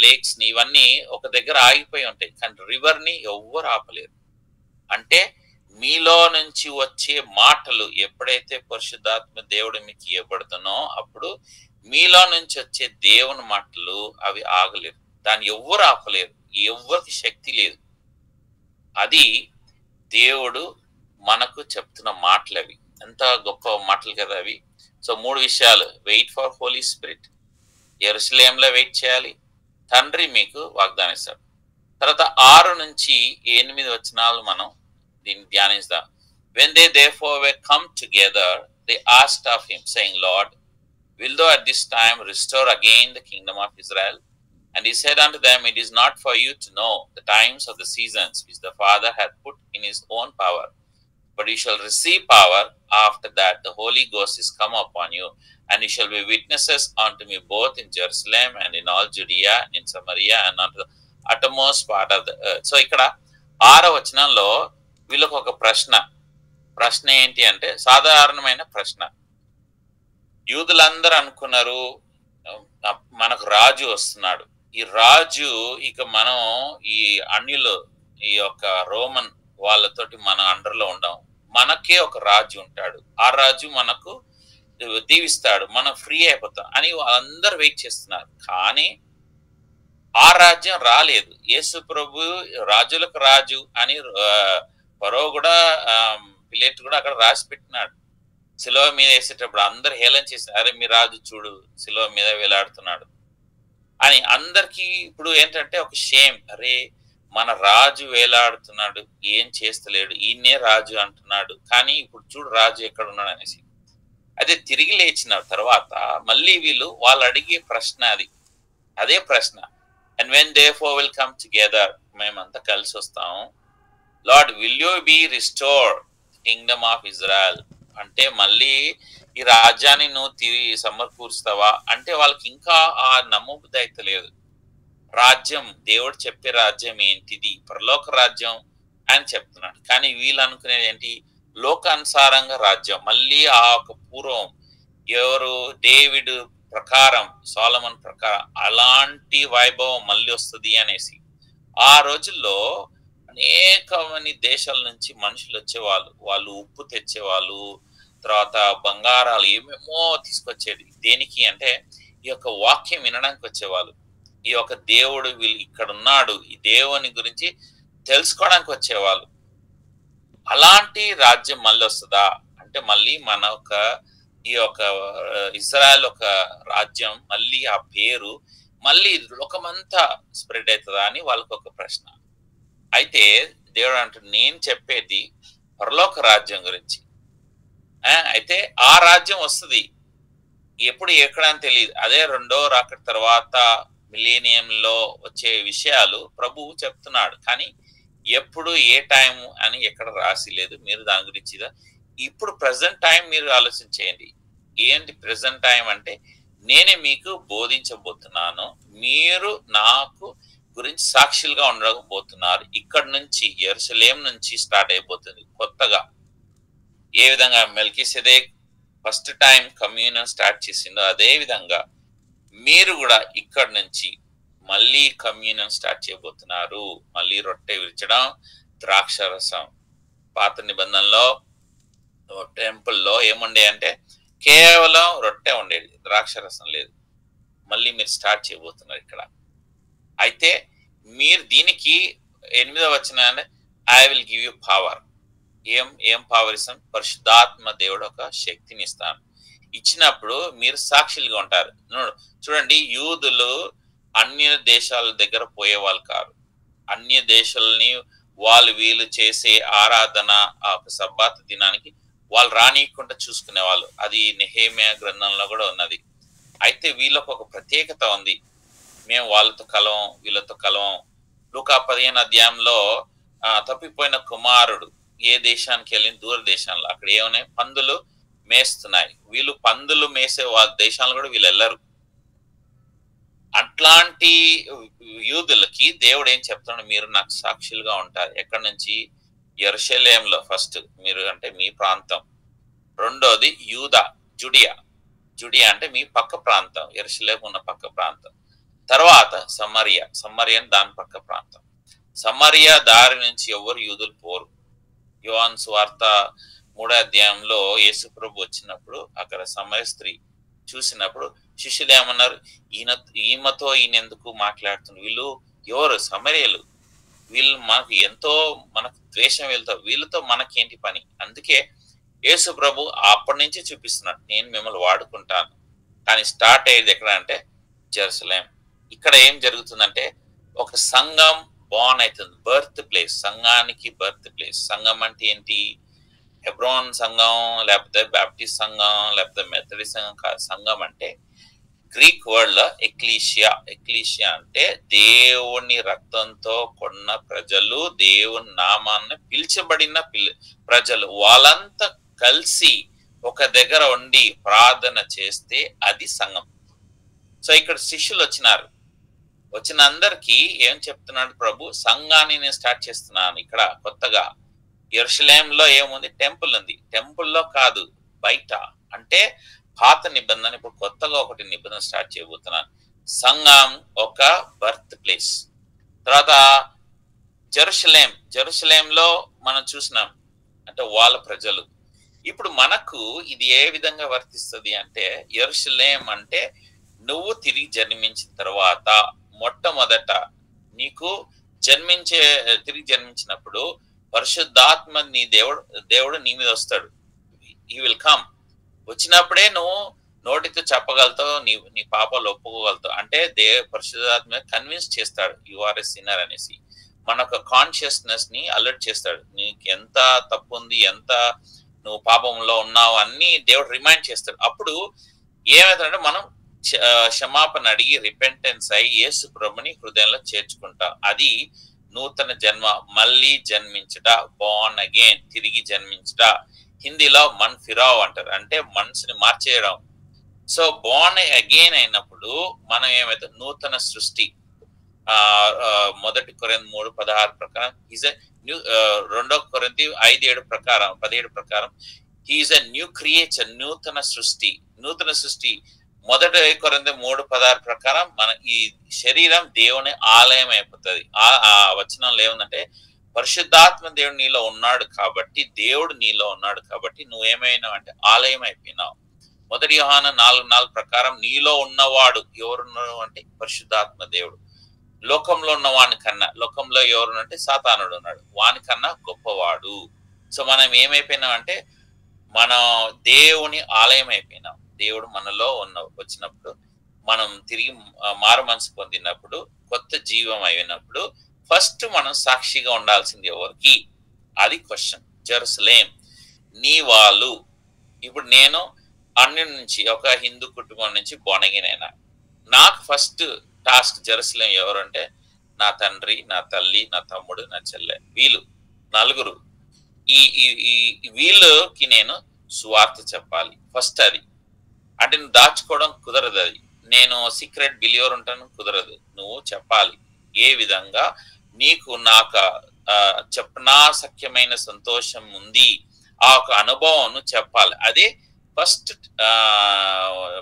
లేక్స్ ని, ఇవన్నీ ఒక దగ్గర ఆగిపోయి ఉంటాయి, కానీ రివర్ ని ఎవ్వరు ఆపలేరు. అంటే మీలో నుంచి వచ్చే మాటలు ఎప్పుడైతే పరిశుద్ధాత్మ దేవుడు మీకు ఇవ్వబడుతున్నో, అప్పుడు మీలో నుంచి వచ్చే దేవుని మాటలు అవి ఆగలేరు, దాన్ని ఎవ్వరు ఆపలేరు, ఎవ్వరికి శక్తి లేదు. అది దేవుడు మనకు చెప్తున్న మాటలు అవి. ఎంత గొప్ప మాటలు కదా అవి. సో 3 విషయాలు: వెయిట్ ఫర్ హోలీ స్పిరిట్, యెరూషలేంలో వెయిట్ చేయాలి, తండ్రి మీకు వాగ్దానం ఇస్తాడు. తర్వాత 6 నుంచి 8 వచనాలు మనం దీన్ని ధ్యానిస్తాం. When they therefore were come together, they asked of him, saying, Lord, will thou at this time restore again the kingdom of Israel? And he said unto them, it is not for you to know the times of the seasons which the Father hath put in his own power, but you shall receive power after that the Holy Ghost is come upon you, and you shall be witnesses unto me both in Jerusalem and in all Judea and in Samaria and unto the uttermost part of the earth. So ఇక్కడ 6వ వచనంలో వీళ్ళకు ఒక ప్రశ్న ఏంటి అంటే, సాధారణమైన ప్రశ్న. యూదులందరూ అనుకున్నారు మనకు రాజు వస్తున్నాడు, ఈ రాజు ఇక మనం ఈ అన్యులు, ఈ యొక్క రోమన్ వాళ్ళతోటి మన అండర్లో ఉండం, మనకే ఒక రాజు ఉంటాడు, ఆ రాజు మనకు దీవిస్తాడు, మనం ఫ్రీ అయిపోతాం అని వాళ్ళందరూ వెయిట్ చేస్తున్నారు. కానీ ఆ రాజ్యం రాలేదు. యేసు ప్రభు రాజులకు రాజు అని ఫరో కూడా, పిలేటు కూడా అక్కడ రాసి పెట్టినాడు. శిలువ మీద వేసేటప్పుడు అందరు హేళన చేశారు, అరే మీ రాజు చూడు శిలువ మీద వేలాడుతున్నాడు అని. అందరికి ఇప్పుడు ఏంటంటే ఒక షేమ్, అరే మన రాజు వేలాడుతున్నాడు, ఏం చేస్తలేడు, ఈయనే రాజు అంటున్నాడు, కానీ ఇప్పుడు చూడు రాజు ఎక్కడ ఉన్నాడు అనేసి. అదే తిరిగి లేచిన తర్వాత మళ్ళీ వాళ్ళు అడిగే ప్రశ్న అదే ప్రశ్న. And when therefore will come together, మేమంతా కలిసి వస్తాం, Lord will you be restore kingdom of Israel, అంటే మళ్ళీ ఈ రాజ్యాన్ని నువ్వు తిరిగి సమకూరుస్తావా అంటే వాళ్ళకి ఇంకా ఆ నమ్మబుద్ధి అయితే లేదు. రాజ్యం, దేవుడు చెప్పే రాజ్యం ఏంటిది? పరలోక రాజ్యం అని చెప్తున్నాడు. కానీ వీళ్ళు అనుకునేది ఏంటి? లోకానుసారంగా రాజ్యం, మళ్ళీ ఆ ఒక పూర్వం ఎవరు డేవిడ్ ప్రకారం, సోలమన్ ప్రకారం అలాంటి వైభవం మళ్ళీ వస్తుంది అనేసి. ఆ రోజుల్లో అనేక మంది దేశాల నుంచి మనుషులు వచ్చేవాళ్ళు, వాళ్ళు ఉప్పు తెచ్చేవాళ్ళు, తర్వాత బంగారాలు ఏమేమో తీసుకొచ్చేది. దేనికి అంటే ఈ యొక్క వాక్యం వినడానికి వచ్చేవాళ్ళు. ఈ యొక్క దేవుడు వీళ్ళు ఇక్కడ ఉన్నాడు, ఈ దేవుని గురించి తెలుసుకోవడానికి వచ్చేవాళ్ళు. అలాంటి రాజ్యం మళ్ళీ వస్తుందా అంటే మళ్ళీ మన ఒక ఈ యొక్క ఇజ్రాయెల్ ఒక రాజ్యం మళ్ళీ ఆ పేరు మళ్ళీ లోకమంతా స్ప్రెడ్ అవుతుందా అని వాళ్ళకి ఒక ప్రశ్న. అయితే దేవుడు అంటాడు నేను చెప్పేది పరలోక రాజ్యం గురించి. అయితే ఆ రాజ్యం వస్తుంది ఎప్పుడు ఎక్కడ అని తెలియదు. అదే రెండో రాకడ తర్వాత మిలీనియంలో వచ్చే విషయాలు ప్రభువు చెప్తున్నాడు. కానీ ఎప్పుడు ఏ టైం అని ఎక్కడ రాసి లేదు. మీరు దాని గురించి ఇప్పుడు ప్రెసెంట్ టైం మీరు ఆలోచించేయండి. ఏంటి ప్రెసెంట్ టైం అంటే నేనే మీకు బోధించబోతున్నాను, మీరు నాకు గురించి సాక్షులుగా ఉండకపోతున్నారు. ఇక్కడ నుంచి యెరూషలేం నుంచి స్టార్ట్ అయిపోతుంది కొత్తగా. ఏ విధంగా మెల్కీసెదెక్ ఫస్ట్ టైం కమ్యూనియన్ స్టార్ట్ చేసిందో అదే విధంగా మీరు కూడా ఇక్కడ నుంచి మళ్ళీ కమ్యూనియన్ స్టార్ట్ చేయబోతున్నారు. మళ్ళీ రొట్టె విరచడం, ద్రాక్ష రసం. పాత నిబంధనలో టెంపుల్లో ఏముండే అంటే కేవలం రొట్టె ఉండేది, ద్రాక్ష రసం లేదు. మళ్ళీ మీరు స్టార్ట్ చేయబోతున్నారు ఇక్కడ. అయితే మీరు దీనికి 8వ వచనం అంటే I will give you power. ఏం పవర్ ఇస్తాను? పరిశుద్ధాత్మ దేవుడు ఒక శక్తిని ఇస్తాను. ఇచ్చినప్పుడు మీరు సాక్షులుగా ఉంటారు. చూడండి, యూదులు అన్య దేశాల దగ్గర పోయేవాళ్ళు కాదు. అన్య దేశాలని వాళ్ళు వీళ్ళు చేసే ఆరాధన ఆ సబ్బాత్ దినానికి వాళ్ళు రానియకుండా చూసుకునేవాళ్ళు. అది నెహెమ్యా గ్రంథంలో కూడా ఉన్నది. అయితే వీళ్ళకు ఒక ప్రత్యేకత ఉంది. మేము వాళ్ళతో కలవం, వీళ్ళతో కలవం. లూకా 15 అధ్యాయంలో తప్పిపోయిన కుమారుడు ఏ దేశానికి వెళ్ళిన దూర దేశాల్లో అక్కడ ఏమన్నాయి? పందులు మేస్తున్నాయి. వీళ్ళు పందులు మేసే వాళ్ళ దేశాలు కూడా వీళ్ళు వెళ్ళరు. అట్లాంటి యూదులకి దేవుడు ఏం చెప్తున్నాడు? మీరు నాకు సాక్షులుగా ఉంటారు. ఎక్కడి నుంచి? యెరూషలేంలో ఫస్ట్ మీరు అంటే మీ ప్రాంతం. రెండోది యూదా, జుడియా. జుడియా అంటే మీ పక్క ప్రాంతం, యెరూషలేం ఉన్న పక్క ప్రాంతం. తర్వాత సమరియా, సమరియా దాని పక్క ప్రాంతం. సమరియా దారి నుంచి ఎవరు యూదులు పోరు. యోహాను సువార్త 3వ అధ్యాయంలో యేసు ప్రభు వచ్చినప్పుడు అక్కడ సమరయ స్త్రీ చూసినప్పుడు శిష్యులు ఏమన్నారు? ఈమెతో ఈయన ఎందుకు మాట్లాడుతున్నారు? వీళ్ళు ఎవరు? సమరియలు. వీళ్ళు మనకు ద్వేషం, వీళ్ళతో మనకేంటి పని? అందుకే యేసు ప్రభు అప్పటి నుంచి చూపిస్తున్నాడు, నేను మిమ్మల్ని వాడుకుంటాను. కానీ స్టార్ట్ అయ్యేది ఎక్కడ అంటే జెరూసలేం. ఇక్కడ ఏం జరుగుతుందంటే ఒక సంఘం బోర్న్ అవుతుంది. బర్త్ ప్లేస్, సంఘానికి బర్త్ ప్లేస్. సంఘం అంటే ఏంటి? హెబ్రోన్ సంఘం, లేకపోతే బాప్టిస్ట్ సంఘం, లేకపోతే మెథడిస్ట్ సంఘం కాదు. సంఘం అంటే గ్రీక్ వర్డ్ లో ఎక్లీషియా. ఎక్లీషియా అంటే దేవుని రక్తంతో కొన్న ప్రజలు, దేవుని నామాన్ని పిలిచబడిన ప్రజలు. వాళ్ళంతా కలిసి ఒక దగ్గర ఉండి ప్రార్థన చేస్తే అది సంఘం. సో ఇక్కడ శిష్యులు వచ్చినారు. వచ్చిన అందరికీ ఏం చెప్తున్నాడు ప్రభు? సంఘాన్ని నేను స్టార్ట్ చేస్తున్నాను ఇక్కడ కొత్తగా. యెరూషలేంలో ఏముంది? టెంపుల్ ఉంది. టెంపుల్లో కాదు, బయట. అంటే పాత నిబంధన, ఇప్పుడు కొత్తగా ఒకటి నిబంధన స్టార్ట్ చేయబోతున్నాను. సంఘం ఒక బర్త్ ప్లేస్. తర్వాత జెరూషలేం, జెరూషలేంలో మనం చూసినాం అంటే వాళ్ళ ప్రజలు. ఇప్పుడు మనకు ఇది ఏ విధంగా వర్తిస్తుంది అంటే యెరూషలేం అంటే నువ్వు తిరిగి జన్మించిన తర్వాత మొట్టమొదట నీకు తిరిగి జన్మించినప్పుడు పరిశుద్ధాత్మ దేవుడు నీ మీద వస్తాడు. He will come. వచ్చినప్పుడే నువ్వు నోటితో చెప్పగలుగుతావు, నీ పాపాలు ఒప్పుకోగలుగుతావు. అంటే పరిశుద్ధాత్మ కన్విన్స్ చేస్తాడు యు ఆర్ ఎ సిన్నర్ అనేసి. మన ఒక కాన్షియస్నెస్ ని అలర్ట్ చేస్తాడు. నీకు ఎంత తప్పు ఉంది, ఎంత నువ్వు పాపంలో ఉన్నావు అన్ని దేవుడు రిమైండ్ చేస్తాడు. అప్పుడు ఏమవుతుందంటే మనం క్షమాపణ అడిగి రిపెంటెన్స్ అయ్యి యేసు ప్రభుని హృదయంలో చేర్చుకుంటాం. అది నూతన జన్మ, మళ్ళీ జన్మించుట, బోర్న్ అగైన్, తిరిగి జన్మించుట. హిందీలో మన్ ఫిరావ్ అంటారు, అంటే మనసుని మార్చేయడం. సో బోర్న్ అగైన్ అయినప్పుడు మనం ఏమైతే నూతన సృష్టి. 1 కొరింథీ 3:16 ప్రకారం ఈజ్ ఎ న్యూ, 2 కొరింథీ 5:17 ప్రకారం హీఈస్ ఎ న్యూ క్రియేచర్, నూతన సృష్టి. నూతన సృష్టి 1 కొరింథీ 3:16 ప్రకారం మన ఈ శరీరం దేవుని ఆలయం అయిపోతుంది. ఆ వచనంలో ఏముందంటే పరిశుద్ధాత్మ దేవుడు నీలో ఉన్నాడు కాబట్టి, దేవుడు నీలో ఉన్నాడు కాబట్టి నువ్వేమైనావు అంటే ఆలయం అయిపోయినావు. 1 యోహాను 4:4 ప్రకారం నీలో ఉన్నవాడు ఎవరున్నారు అంటే పరిశుద్ధాత్మ దేవుడు. లోకంలో ఉన్న వాని కన్నా, లోకంలో ఎవరు అంటే సాతానుడు ఉన్నాడు, వానికన్నా గొప్పవాడు. సో మనం ఏమైపోయినాం అంటే మనం దేవుని ఆలయం అయిపోయినాం. దేవుడు మనలో వచ్చినప్పుడు, మనం తిరిగి మారు మనసు పొందినప్పుడు, కొత్త జీవం అయినప్పుడు ఫస్ట్ మనం సాక్షిగా ఉండాల్సింది ఎవరికి? అది క్వశ్చన్. జెరూసలేం నీ వాళ్ళు. ఇప్పుడు నేను అన్యుల నుంచి, ఒక హిందూ కుటుంబం నుంచి బొనగినైనా, నాకు ఫస్ట్ టాస్క్ జెరూసలేం ఎవరంటే నా తండ్రి, నా తల్లి, నా తమ్ముడు, నా చెల్లె, వీళ్ళు నలుగురు. ఈ వీళ్ళకి నేను సువార్త చెప్పాలి ఫస్ట్. అది అంటే నువ్వు దాచుకోవడం కుదరదు. అది నేను సీక్రెట్ బిలియర్ ఉంటాను కుదరదు. నువ్వు చెప్పాలి. ఏ విధంగా నీకు నాకు చెప్పనా సఖ్యమైన సంతోషం ఉంది, ఆ ఒక అనుభవం నువ్వు చెప్పాలి. అదే ఫస్ట్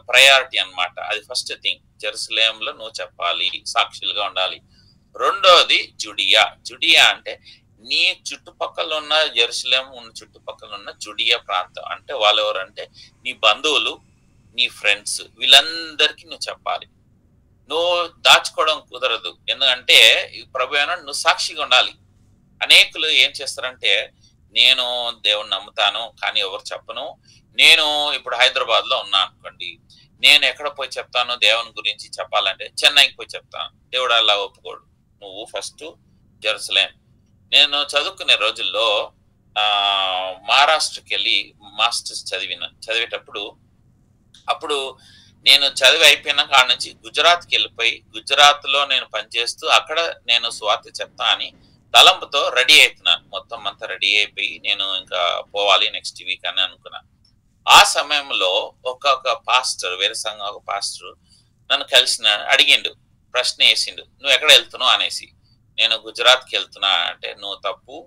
ప్రయారిటీ అన్నమాట. అది ఫస్ట్ థింగ్. జెరూసలేంలో నువ్వు చెప్పాలి, సాక్షులుగా ఉండాలి. రెండోది జుడియా. జుడియా అంటే నీ చుట్టుపక్కల ఉన్న, జెరూసలేం ఉన్న చుట్టుపక్కల ఉన్న జుడియా ప్రాంతం అంటే వాళ్ళు ఎవరంటే నీ బంధువులు, నీ ఫ్రెండ్స్, వీళ్ళందరికీ నువ్వు చెప్పాలి. నువ్వు దాచుకోవడం కుదరదు. ఎందుకంటే ప్రభు ఏమన్నా నువ్వు సాక్షిగా ఉండాలి. అనేకులు ఏం చేస్తారంటే నేను దేవుని నమ్ముతాను కానీ ఎవరు చెప్పను. నేను ఇప్పుడు హైదరాబాద్ లో ఉన్నా అనుకోండి, నేను ఎక్కడ పోయి చెప్తాను దేవుని గురించి చెప్పాలంటే చెన్నైకి పోయి చెప్తాను. దేవుడు అలా ఒప్పుకోడు. నువ్వు ఫస్ట్ జెరూసలేం. నేను చదువుకునే రోజుల్లో మహారాష్ట్రకి వెళ్ళి మాస్టర్స్ చదివేటప్పుడు అప్పుడు నేను చదివి అయిపోయినాక ఆడ నుంచి గుజరాత్కి వెళ్ళిపోయి, గుజరాత్ లో నేను పనిచేస్తూ అక్కడ నేను సువార్త చెప్తా అని తలంపుతో రెడీ అవుతున్నాను. మొత్తం అంతా రెడీ అయిపోయి నేను ఇంకా పోవాలి నెక్స్ట్ వీక్ అని అనుకున్నా. ఆ సమయంలో ఒక పాస్టర్, వేరే సంఘం ఒక పాస్టర్ నన్ను కలిసిన, అడిగిండు, ప్రశ్న వేసిండు, నువ్వు ఎక్కడ వెళ్తున్నావు అనేసి. నేను గుజరాత్కి వెళ్తున్నా అంటే, నువ్వు తప్పు,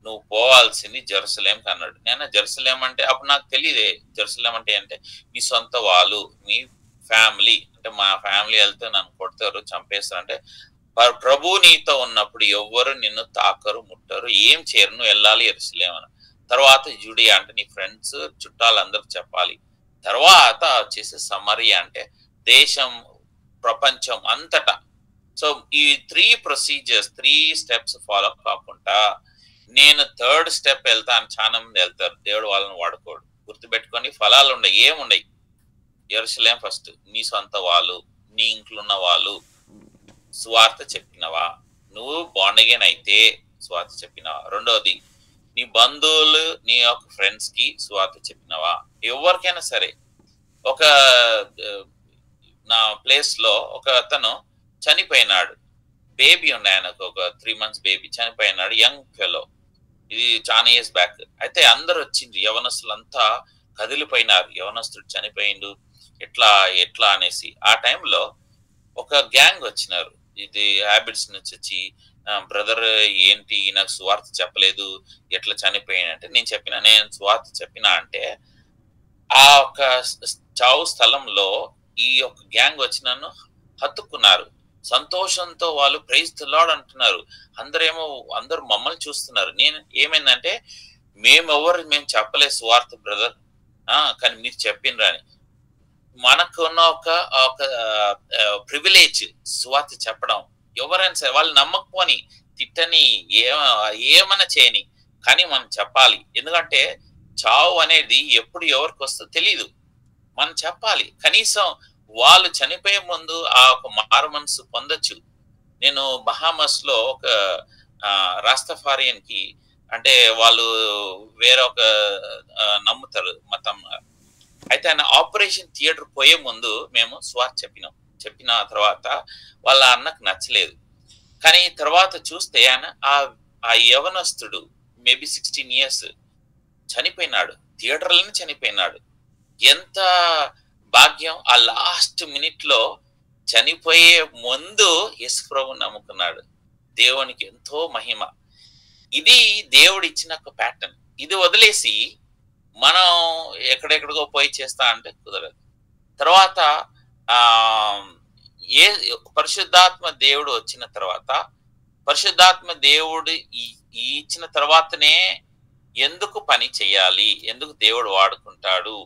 నువ్వు పోవాల్సింది జెరూసలేంకి అన్నాడు. నేను జెరూసలేం అంటే అప్పుడు నాకు తెలియదే. జెరూసలేం అంటే మీ సొంత వాళ్ళు, మీ ఫ్యామిలీ. అంటే మా ఫ్యామిలీ వెళ్తే నన్ను కొడతారు, చంపేస్తారు. అంటే ప్రభు నీతో ఉన్నప్పుడు ఎవ్వరు నిన్ను తాకరు, ముట్టరు, ఏం చేయరు, నువ్వు వెళ్ళాలి జెరూసలేం అని. తర్వాత జుడియా అంటే నీ ఫ్రెండ్స్, చుట్టాలందరూ చెప్పాలి. తర్వాత వచ్చేసి సమరియా అంటే దేశం, ప్రపంచం అంతటా. సో ఈ 3 ప్రొసీజర్స్, 3 స్టెప్స్ ఫాలో కాకుండా నేను 3rd స్టెప్ వెళ్తాను. చాలా మంది వెళ్తారు, దేవుడు వాళ్ళని వాడుకోడు. గుర్తుపెట్టుకొని ఫలాలు ఉండయి, ఏముండయి. యెరూషలేం ఫస్ట్. నీ సొంత వాళ్ళు, నీ ఇంట్లో ఉన్న వాళ్ళు సువార్త చెప్పినవా? నువ్వు బాండ్ అగైన్ అయితే సువార్త చెప్పినవా? రెండోది నీ బంధువులు, నీ యొక్క ఫ్రెండ్స్ కి సువార్త చెప్పినవా? ఎవరికైనా సరే. ఒక నా ప్లేస్ లో ఒక అతను చనిపోయినాడు, బేబీ ఉండే, ఆయనకు ఒక 3 months బేబీ చనిపోయినాడు, యంగ్ ఫెలో. ఇది చాలా ఇయర్స్ బ్యాక్. అయితే అందరు వచ్చిండ్రు, యవనస్తులంతా కదిలిపోయినారు, యవనస్తుడు చనిపోయిండు, ఎట్లా అనేసి. ఆ టైంలో ఒక గ్యాంగ్ వచ్చినారు, ఇది హ్యాబిట్స్ నుంచి వచ్చి, బ్రదర్ ఏంటి నాకు సువార్త చెప్పలేదు, ఎట్లా చనిపోయినంటే నేను సువార్త చెప్పినా అంటే ఆ ఒక చావు స్థలంలో ఈ యొక్క గ్యాంగ్ వచ్చి నన్ను హత్తుకున్నారు. సంతోషంతో వాళ్ళు ప్రైజ్ ది లార్డ్ అంటున్నారు. అందరూ మమ్మల్ని చూస్తున్నారు. నేను ఏమైందంటే మేము చెప్పలేదు సువార్త బ్రదర్, కానీ మీరు చెప్పిండ్రు అని. మనకున్న ఒక ప్రివిలేజ్ సువార్త చెప్పడం. ఎవరైనా సరే వాళ్ళు నమ్మకపోని, తిట్టని, ఏమన్నా చేయని, కానీ మనం చెప్పాలి. ఎందుకంటే చావు అనేది ఎప్పుడు ఎవరికి వస్తుందో తెలీదు. మనం చెప్పాలి. కనీసం వాళ్ళు చనిపోయే ముందు ఆ ఒక మారు మనసు పొందొచ్చు. నేను బహామస్ లో ఒక రాస్తఫారియన్ కి, అంటే వాళ్ళు వేరే ఒక నమ్ముతారు మతం. అయితే ఆయన ఆపరేషన్ థియేటర్ పోయే ముందు మేము సువార్త చెప్పిన తర్వాత వాళ్ళ అన్నకు నచ్చలేదు. కానీ తర్వాత చూస్తే ఆయన ఆ యవనస్తుడు మేబీ 16 years చనిపోయినాడు, థియేటర్లోనే చనిపోయినాడు. ఎంత భాగ్యం! ఆ లాస్ట్ మినిట్ లో చనిపోయే ముందు యేసు ప్రభువుని నమ్ముకున్నాడు. దేవునికి ఎంతో మహిమ. ఇది దేవుడు ఇచ్చిన ఒక ప్యాటర్న్. ఇది వదిలేసి మనం ఎక్కడెక్కడికో పోయి చేస్తా అంటే కుదరదు. తర్వాత పరిశుద్ధాత్మ దేవుడు వచ్చిన తర్వాత పరిశుద్ధాత్మ దేవుడు ఈ ఇచ్చిన తర్వాతనే ఎందుకు పని చేయాలి, ఎందుకు దేవుడు వాడుకుంటాడు,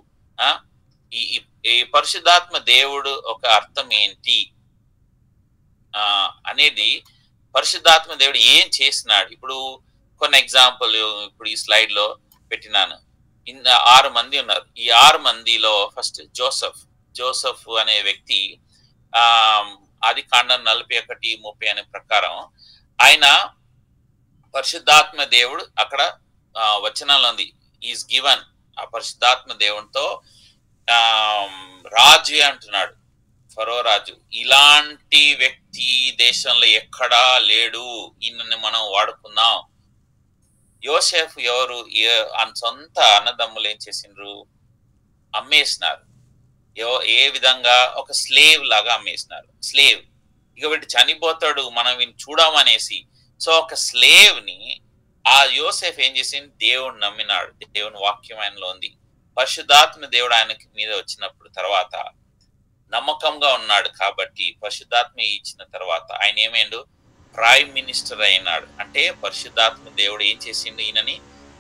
ఈ పరిశుద్ధాత్మ దేవుడు ఒక అర్థం ఏంటి అనేది, పరిశుద్ధాత్మ దేవుడు ఏం చేసినాడు. ఇప్పుడు కొన్ని ఎగ్జాంపుల్ ఇప్పుడు ఈ స్లైడ్ లో పెట్టినాను. 6 మంది ఉన్నారు. ఈ 6 మందిలో ఫస్ట్ జోసెఫ్ అనే వ్యక్తి ఆదికాండం 41:30 అనే ప్రకారం ఆయన పరిశుద్ధాత్మ దేవుడు అక్కడ వచనంలో ఉంది, ఈజ్ గివన్. ఆ పరిశుద్ధాత్మ దేవునితో రాజు అంటున్నాడు, ఫరో రాజు. ఇలాంటి వ్యక్తి దేశంలో ఎక్కడా లేడు, ఈయనని మనం వాడుకుందాం. యోసేఫ్ ఎవరు? సొంత అన్నదమ్ములు ఏం చేసిండ్రు? అమ్మేసినారు. ఏ విధంగా? ఒక స్లేవ్ లాగా అమ్మేసినారు. స్లేవ్ ఇక వీటి చనిపోతాడు, మనం వీని చూడమనేసి. సో ఒక స్లేవ్ ని ఆ యోసేఫ్ ఏం చేసింది? దేవుడు నమ్మినాడు. దేవుని వాక్యం ఆయనలో ఉంది. పరిశుద్ధాత్మ దేవుడు ఆయనకి మీద వచ్చినప్పుడు తర్వాత నమ్మకంగా ఉన్నాడు కాబట్టి పరిశుద్ధాత్మ ఇచ్చిన తర్వాత ఆయన ఏమైండు? ప్రైమ్ మినిస్టర్ అయినాడు. అంటే పరిశుద్ధాత్మ దేవుడు ఏం చేసిండు? ఈయనని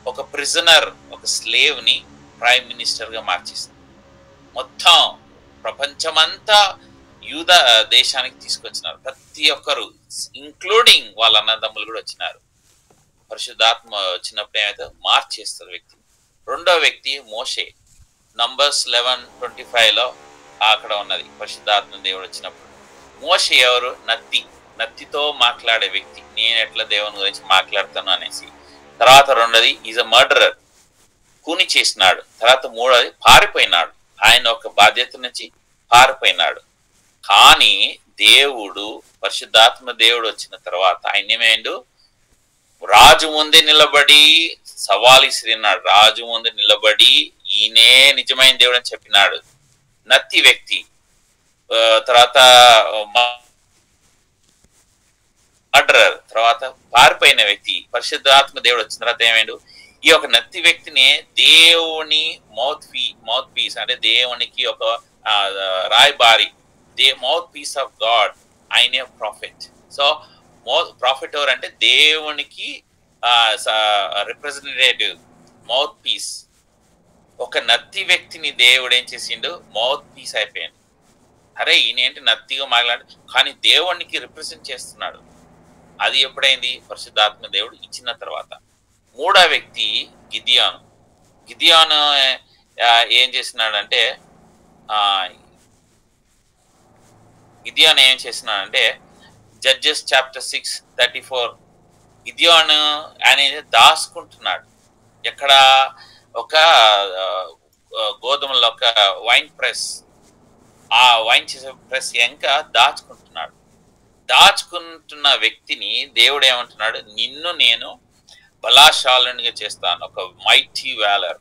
ఒక ప్రిజనర్, ఒక స్లేవ్ ని ప్రైమ్ మినిస్టర్ గా మార్చేసింది. మొత్తం ప్రపంచమంతా యూద దేశానికి తీసుకొచ్చినారు. ప్రతి ఒక్కరు ఇంక్లూడింగ్ వాళ్ళ అన్నదమ్ములు కూడా వచ్చినారు. పరిశుద్ధాత్మ వచ్చినప్పుడు ఏమైతే మార్చేస్తారు వ్యక్తి. రెండో వ్యక్తి మోషే. నంబర్స్ 11:25 అక్కడ ఉన్నది పరిశుద్ధాత్మ దేవుడు వచ్చినప్పుడు. మోషే ఎవరు? నత్తితో మాట్లాడే వ్యక్తి. నేను ఎట్లా దేవుని గురించి మాట్లాడతాను అనేసి. తర్వాత రెండోది ఈజ్ అ మర్డరర్, కూని చేసినాడు. తర్వాత మూడోది పారిపోయినాడు. ఆయన ఒక బాధ్యత నుంచి పారిపోయినాడు. కానీ దేవుడు, పరిశుద్ధాత్మ దేవుడు వచ్చిన తర్వాత ఆయన ఏమైండు? రాజు ముందే నిలబడి సవాల్ ఇసిరినాడు. రాజు ముందు నిలబడి ఈయనే నిజమైన దేవుడు అని చెప్పినాడు. నత్తి వ్యక్తి. తర్వాత మర్డరర్, తర్వాత పారిపోయిన వ్యక్తి. పరిశుద్ధాత్మ దేవుడు వచ్చిన తర్వాత ఏమైండు? ఈ ఒక నత్తి వ్యక్తిని దేవుని మౌత్ పీస్, అంటే దేవునికి ఒక రాయబారి, మౌత్ పీస్ ఆఫ్ గాడ్. ఆయనే ప్రాఫిట్. సో ప్రాఫిట్ ఎవరు అంటే దేవునికి రిప్రజెంటేటివ్, మౌత్ పీస్. ఒక నత్తి వ్యక్తిని దేవుడు ఏం చేసిండు? మౌత్ పీస్ అయిపోయాడు. అరే ఈయనేంటి నత్తిగా మాట్లాడు, కానీ దేవునికి రిప్రజెంట్ చేస్తున్నాడు. అది ఎప్పుడైంది? పరిశుద్ధాత్మ దేవుడు ఇచ్చిన తర్వాత. మూడో వ్యక్తి గిదియోను ఏం చేసినాడంటే జడ్జెస్ చాప్టర్ 6:34 గిదియోను అనేది దాచుకుంటున్నాడు. ఎక్కడ? ఒక గోధుమలో ఒక వైన్ ప్రెస్, ఆ వైన్ చేసే ప్రెస్ ఇంకా దాచుకుంటున్న వ్యక్తిని దేవుడు ఏమంటున్నాడు? నిన్ను నేను బలాశాలునిగా చేస్తాను. ఒక మైటీ వ్యాలర్.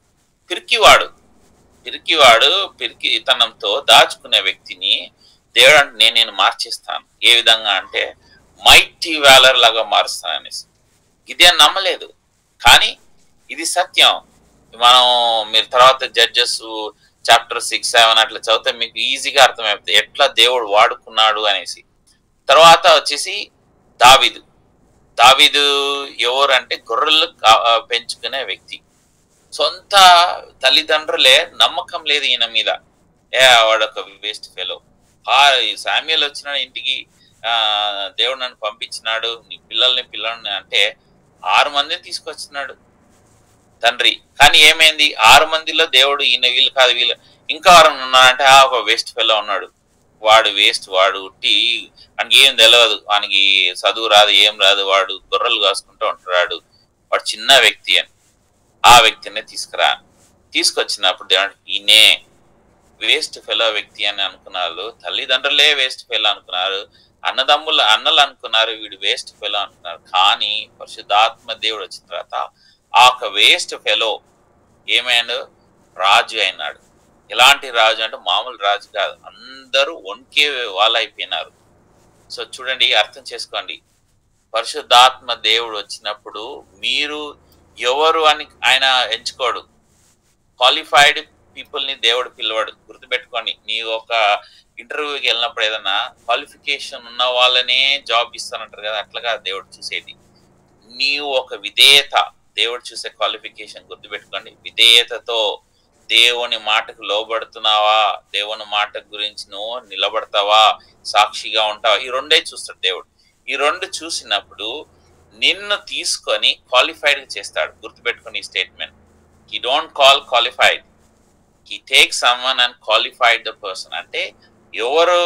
పిరికితనంతో దాచుకునే వ్యక్తిని దేవుడు అంటే నేను మార్చేస్తాను. ఏ విధంగా అంటే మైటీ వ్యాలర్ లాగా మారుస్తాను అనేసి. గిదియోను నమ్మలేదు, కానీ ఇది సత్యం. మీరు తర్వాత జడ్జెస్ చాప్టర్ 6-7 అట్లా చదివితే మీకు ఈజీగా అర్థమైపోతుంది ఎట్లా దేవుడు వాడుకున్నాడు అనేసి. తర్వాత వచ్చేసి దావీదు ఎవరు అంటే గొర్రెలు పెంచుకునే వ్యక్తి. సొంత తల్లిదండ్రులే నమ్మకం లేదు ఈయన మీద. వాడొక వేస్ట్ ఫెలో. శామ్యూయల్ వచ్చినాడు ఇంటికి, దేవుడు నన్ను పంపించినాడు, నీ పిల్లల్ని అంటే 6 మందిని తీసుకొచ్చినాడు తండ్రి. కానీ ఏమైంది? 6 మందిలో దేవుడు వీళ్ళు కాదు, వీళ్ళు ఇంకా ఎవరైనా ఉన్నారంటే ఒక వేస్ట్ ఫెలో ఉన్నాడు. వాడు వేస్ట్, వాడు ఉట్టి, వానికి ఏం తెలియదు, వానికి చదువు రాదు, ఏం రాదు, వాడు గొర్రెలు కాసుకుంటూ ఉంటున్నాడు, వాడు చిన్న వ్యక్తి అని. ఆ వ్యక్తిని తీసుకొచ్చినప్పుడు దేవుడు ఈయనే వేస్ట్ ఫెలో వ్యక్తి అని అనుకున్నారు. తల్లిదండ్రులే వేస్ట్ ఫెలో అనుకున్నారు, అన్నలు అనుకున్నారు వీడు వేస్ట్ ఫెలో అనుకున్నారు. కానీ పరిశుద్ధాత్మ దేవుడు వచ్చిన తర్వాత ఆ ఒక వేస్ట్ ఫెలో ఏమైనా రాజు అయినాడు. ఎలాంటి రాజు అంటే మామూలు రాజు కాదు, అందరూ వణికే వాళ్ళు అయిపోయినారు. సో చూడండి, అర్థం చేసుకోండి. పరిశుద్ధాత్మ దేవుడు వచ్చినప్పుడు మీరు ఎవరు అని ఆయన ఎంచుకోడు. క్వాలిఫైడ్ పీపుల్ని దేవుడు పిలవాడు. గుర్తుపెట్టుకోండి, నీ ఒక ఇంటర్వ్యూకి వెళ్ళినప్పుడు ఏదన్నా క్వాలిఫికేషన్ ఉన్న వాళ్ళనే జాబ్ ఇస్తానంటారు కదా, అట్లాగా దేవుడు చూసేది. నీవు ఒక విధేయత, దేవుడు చూసే క్వాలిఫికేషన్ గుర్తుపెట్టుకోండి. విధేయతతో దేవుని మాటకు లోబడుతున్నావా, దేవుని మాట గురించి నువ్వు నిలబడతావా, సాక్షిగా ఉంటావా, ఈ రెండే చూస్తాడు దేవుడు. ఈ రెండు చూసినప్పుడు నిన్ను తీసుకొని క్వాలిఫైడ్ చేస్తాడు. గుర్తుపెట్టుకుని ఈ statement. He don't call qualified, he take someone and qualified the person. అంటే ఎవరు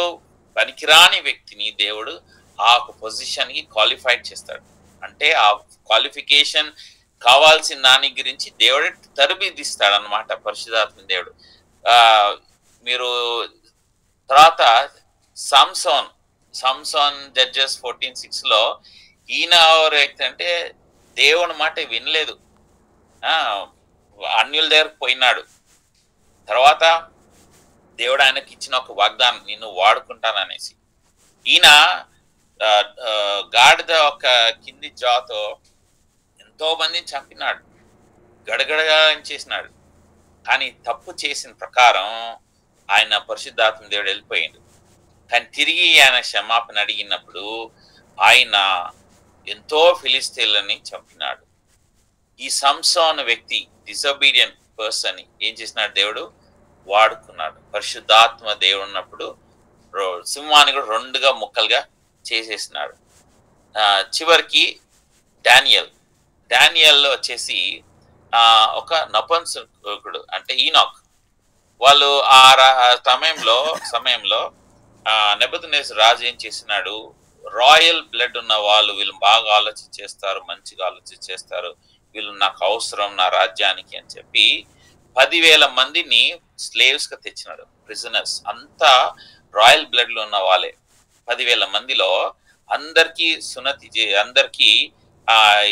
పనికిరాని వ్యక్తిని దేవుడు ఆ పొజిషన్ కి క్వాలిఫైడ్ చేస్తాడు. అంటే ఆ క్వాలిఫికేషన్ కావాల్సిన దాని గురించి దేవుడే తరబిదిస్తాడు అనమాట పరిశుద్ధాత్మ దేవుడు. మీరు తర్వాత సంసోన్ జడ్జెస్ 14:6 లో ఈయన ఎవరు వ్యక్తి అంటే దేవుని మాట వినలేదు, అన్యుల దగ్గరకు పోయినాడు. తర్వాత దేవుడు ఆయనకి ఇచ్చిన ఒక వాగ్దానం, నిన్ను వాడుకుంటాననేసి. ఈయన గాడిద ఒక కింది జాతో ఎంతో మందిని చంపినాడు, గడగడగా చేసినాడు. కానీ తప్పు చేసిన ప్రకారం ఆయన పరిశుద్ధాత్మ దేవుడు వెళ్ళిపోయిండు. కానీ తిరిగి ఆయన క్షమాపణ అడిగినప్పుడు ఆయన ఎంతో ఫిలిస్తీన్లని చంపినాడు. ఈ సంసోను వ్యక్తి డిసొబీడియంట్ పర్సన్ ఏం చేసినాడు, దేవుడు వాడుకున్నాడు. పరిశుద్ధాత్మ దేవుడు ఉన్నప్పుడు సింహాన్ని కూడా రెండుగా ముక్కలుగా చేసేసినాడు. చివరికి డానియల్ వచ్చేసి ఒక నపుంసకుడు అంటే ఈనాక్. వాళ్ళు ఆ సమయంలో నెబుకద్నెజర్ రాజు ఏం చేసినాడు, రాయల్ బ్లడ్ ఉన్న వాళ్ళు వీళ్ళు బాగా ఆలోచన చేస్తారు, మంచిగా ఆలోచన చేస్తారు, వీళ్ళు నాకు అవసరం నా రాజ్యానికి అని చెప్పి 10,000 మందిని స్లేవ్స్ గా తెచ్చినాడు, ప్రిజనర్స్. అంతా రాయల్ బ్లడ్ లో ఉన్న వాళ్ళే. 10,000 మందిలో అందరికీ అందరికీ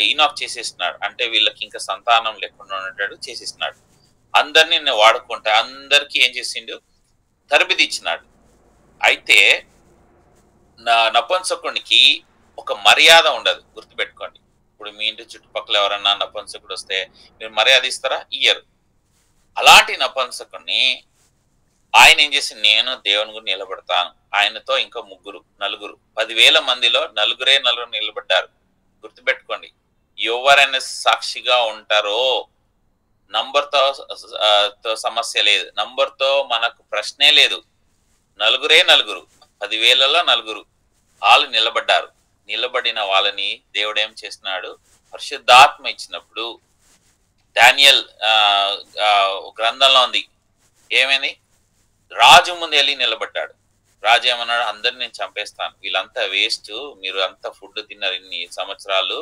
ఈనాక్ చేసేసినాడు. అంటే వీళ్ళకి ఇంకా సంతానం లేకుండా ఉన్నట్టు చేసేసినాడు. అందరినీ నేను వాడుకుంటే అందరికీ ఏం చేసిండు, తరబిది ఇచ్చినాడు. అయితే నపుంసకునికి ఒక మర్యాద ఉండదు, గుర్తుపెట్టుకోండి. ఇప్పుడు మీ ఇంటి చుట్టుపక్కల ఎవరన్నా నపుంసకుడు వస్తే మీరు మర్యాద ఇస్తారా? ఇయ్యరు. అలాంటి నపుంసకుడిని ఆయన ఏం చేసి, నేను దేవుని గురించి నిలబడతాను, ఆయనతో ఇంకా నలుగురు 10,000 మందిలో నలుగురు నిలబడ్డారు. గుర్తుపెట్టుకోండి, ఎవరైనా సాక్షిగా ఉంటారో నంబర్తో సమస్య లేదు, నంబర్తో మనకు ప్రశ్నే లేదు. నలుగురు 10,000లో నలుగురు వాళ్ళు నిలబడ్డారు. నిలబడిన వాళ్ళని దేవుడు ఏం చేస్తున్నాడు, పరిశుద్ధాత్మ ఇచ్చినప్పుడు డానియల్ గ్రంథంలో ఉంది ఏమైంది, రాజు ముందు వెళ్ళి నిలబడ్డాడు. రాజు ఏమన్నాడు, అందరిని నేను చంపేస్తాను, వీళ్ళంతా వేస్ట్, మీరు అంతా ఫుడ్ తిన్నారు ఇన్ని సంవత్సరాలు,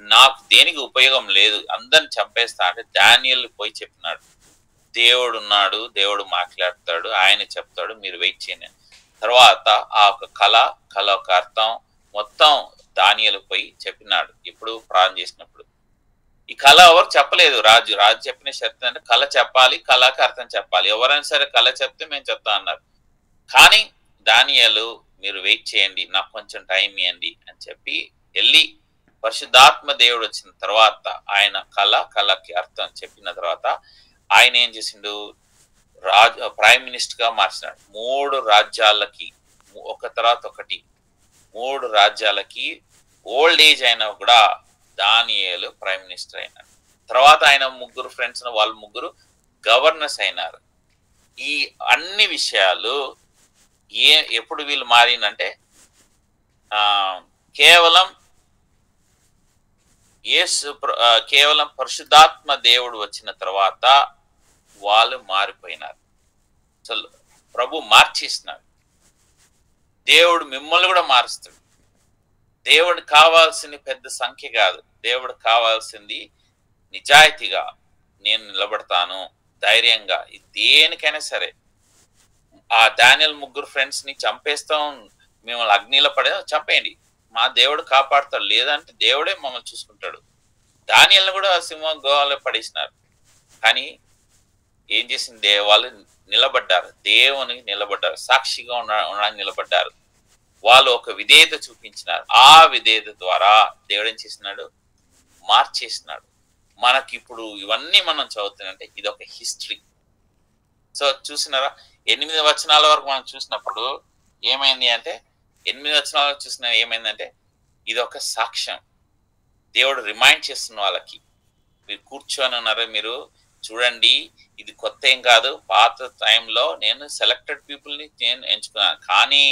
నాకు దేనికి ఉపయోగం లేదు, అందరిని చంపేస్తా అంటే డానియల్ పోయి చెప్పినాడు, దేవుడు ఉన్నాడు, దేవుడు మాట్లాడతాడు, ఆయన చెప్తాడు, మీరు వెయిట్ చేయండి. తర్వాత ఆ ఒక కళ ఒక అర్థం మొత్తం దానియేలు పోయి చెప్పినాడు. ఇప్పుడు ప్రార్థన చేసినప్పుడు ఈ కళ ఎవరు చెప్పలేదు, రాజు చెప్పిన షరతు అంటే కళ చెప్పాలి, కళకి అర్థం చెప్పాలి, ఎవరైనా సరే కళ చెప్తే మేము చెప్తా అన్నారు. కానీ దానియేలు మీరు వెయిట్ చేయండి, నాకు కొంచెం టైం ఇవ్వండి అని చెప్పి వెళ్ళి పరిశుద్ధాత్మ దేవుడు వచ్చిన తర్వాత ఆయన కళకి అర్థం చెప్పిన తర్వాత ఆయన ఏం చేసిండు, ప్రైమ్ మినిస్టర్ గా మార్చినాడు. 3 రాజ్యాలకి ఒక తర్వాత ఒకటి 3 రాజ్యాలకి ఓల్డ్ ఏజ్ అయినా కూడా దానియేలు ప్రైమ్ మినిస్టర్ అయినాడు. తర్వాత ఆయన 3 ఫ్రెండ్స్ వాళ్ళు 3 గవర్నర్స్ అయినారు. ఈ అన్ని విషయాలు ఎప్పుడు వీళ్ళు మారినంటే కేవలం పరిశుద్ధాత్మ దేవుడు వచ్చిన తర్వాత వాళ్ళు మారిపోయినారు. అసలు ప్రభు మార్చేసినాడు. దేవుడు మిమ్మల్ని కూడా మారుస్తాడు. దేవుడు కావాల్సింది పెద్ద సంఖ్య కాదు, దేవుడు కావాల్సింది నిజాయితీగా నేను నిలబడతాను, ధైర్యంగా, దేనికైనా సరే. ఆ డానియేల్ 3 ఫ్రెండ్స్ ని చంపేస్తాం, మిమ్మల్ని అగ్నిలో చంపేయండి, మా దేవుడు కాపాడుతాడు, లేదంటే దేవుడే మమ్మల్ని చూసుకుంటాడు. దానియేలుని కూడా సింహం గుహలో పడేసినారు. కానీ ఏం చేసింది, వాళ్ళు నిలబడ్డారు, దేవునికి నిలబడ్డారు, సాక్షిగా ఉండడానికి నిలబడ్డారు. వాళ్ళు ఒక విధేయత చూపించినారు. ఆ విధేయత ద్వారా దేవుడు ఏం చేసినాడు, మార్చేసినాడు. మనకి ఇప్పుడు ఇవన్నీ మనం చదువుతుందంటే ఇది ఒక హిస్టరీ. సో చూసినారా, 8 వచనాల వరకు మనం చూసినప్పుడు ఏమైంది అంటే 8 వచనాల వరకు చూసిన ఏమైందంటే ఇది ఒక సాక్ష్యం. దేవుడు రిమైండ్ చేస్తున్న వాళ్ళకి, మీరు కూర్చొని ఉన్నారు, మీరు చూడండి ఇది కొత్త ఏం కాదు, పాత టైంలో నేను సెలెక్టెడ్ పీపుల్ని నేను ఎంచుకున్నాను, కానీ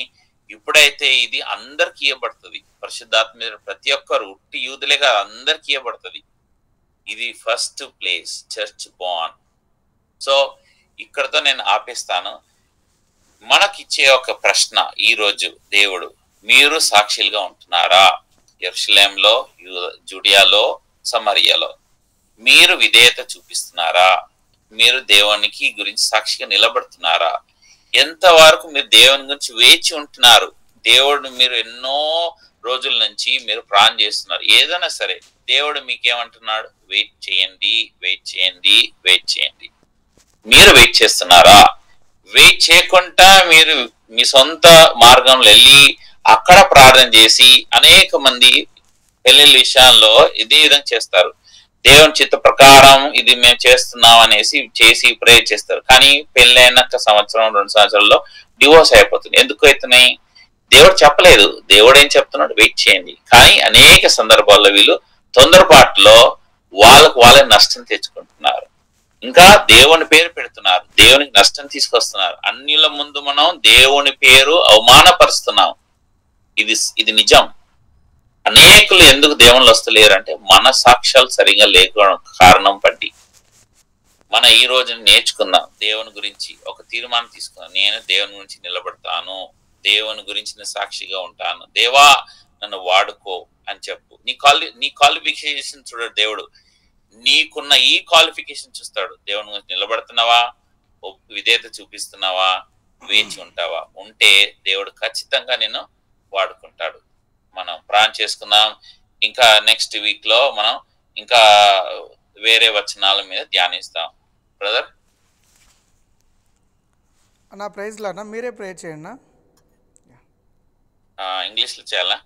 ఇప్పుడైతే ఇది అందరికి ఇవ్వబడుతుంది. పరిశుద్ధాత్మ మీద ప్రతి ఒక్కరు ఉట్టి యూదులేగా అందరికి ఇవ్వబడుతుంది. ఇది ఫస్ట్ ప్లేస్ చర్చ్ బాన్. సో ఇక్కడతో నేను ఆపేస్తాను. మనకిచ్చే ఒక ప్రశ్న ఈరోజు, దేవుడు మీరు సాక్షులుగా ఉంటున్నారా? యెరూషలేములో, జూడియాలో, సమరియలో మీరు విధేయత చూపిస్తున్నారా? మీరు దేవునికి గురించి సాక్షిగా నిలబడుతున్నారా? ఎంతవరకు మీరు దేవుని గురించి వేచి ఉంటున్నారు? దేవుడు మీరు ఎన్నో రోజుల నుంచి మీరు ప్రార్థన చేస్తున్నారు, ఏదైనా సరే దేవుడు మీకేమంటున్నాడు? వెయిట్ చేయండి, వెయిట్ చేయండి, వెయిట్ చేయండి. మీరు వెయిట్ చేస్తున్నారా? వెయిట్ చేయకుండా మీరు మీ సొంత మార్గంలో వెళ్ళి అక్కడ ప్రార్థన చేసి, అనేక మంది పెళ్లిళ్ళ విషయాల్లో ఇదే విధంగా చేస్తారు. దేవుని చిత్త ప్రకారం ఇది మేము చేస్తున్నాం అనేసి చేసి ప్రే చేస్తారు, కానీ పెళ్ళైన సంవత్సరం 2 సంవత్సరాల్లో డివోర్స్ అయిపోతుంది. ఎందుకు అవుతున్నాయి? దేవుడు చెప్పలేదు. దేవుడు ఏం చెప్తున్నాడు? వెయిట్ చేయండి. కానీ అనేక సందర్భాల్లో వీళ్ళు తొందరపాటులో వాళ్ళకి నష్టం తెచ్చుకుంటున్నారు. ఇంకా దేవుని పేరు పెడుతున్నారు, దేవునికి నష్టం తీసుకొస్తున్నారు. అన్యుల ముందు మనం దేవుని పేరు అవమానపరుస్తున్నాం. ఇది నిజం. అనేకులు ఎందుకు దేవుళ్ళు వస్తలేరు అంటే మన సాక్ష్యాలు సరిగా లేకపోవడం కారణం బట్టి. మనం ఈ రోజు నేర్చుకుందాం దేవుని గురించి, ఒక తీర్మానం తీసుకుందాం. నేను దేవుని గురించి నిలబడతాను, దేవుని గురించి నేను సాక్షిగా ఉంటాను. దేవా నన్ను వాడుకో అని చెప్పు. నీ క్వాలిఫికేషన్ చూడడు దేవుడు, నీకున్న ఈ క్వాలిఫికేషన్ చూస్తాడు. దేవుని గురించి నిలబడుతున్నావా, విధేయత చూపిస్తున్నావా, వేచి ఉంటావా? ఉంటే దేవుడు ఖచ్చితంగా నిన్ను వాడుకుంటాడు. మనం ప్రార్థన చేసుకుందాం. ఇంకా నెక్స్ట్ వీక్ లో మనం ఇంకా వేరే వచనాల మీద ధ్యానిస్తాం. బ్రదర్ నా ప్రైజ్ లానా మీరే ప్రే చేయండి. ఇంగ్లీష్ లో చేయాలా?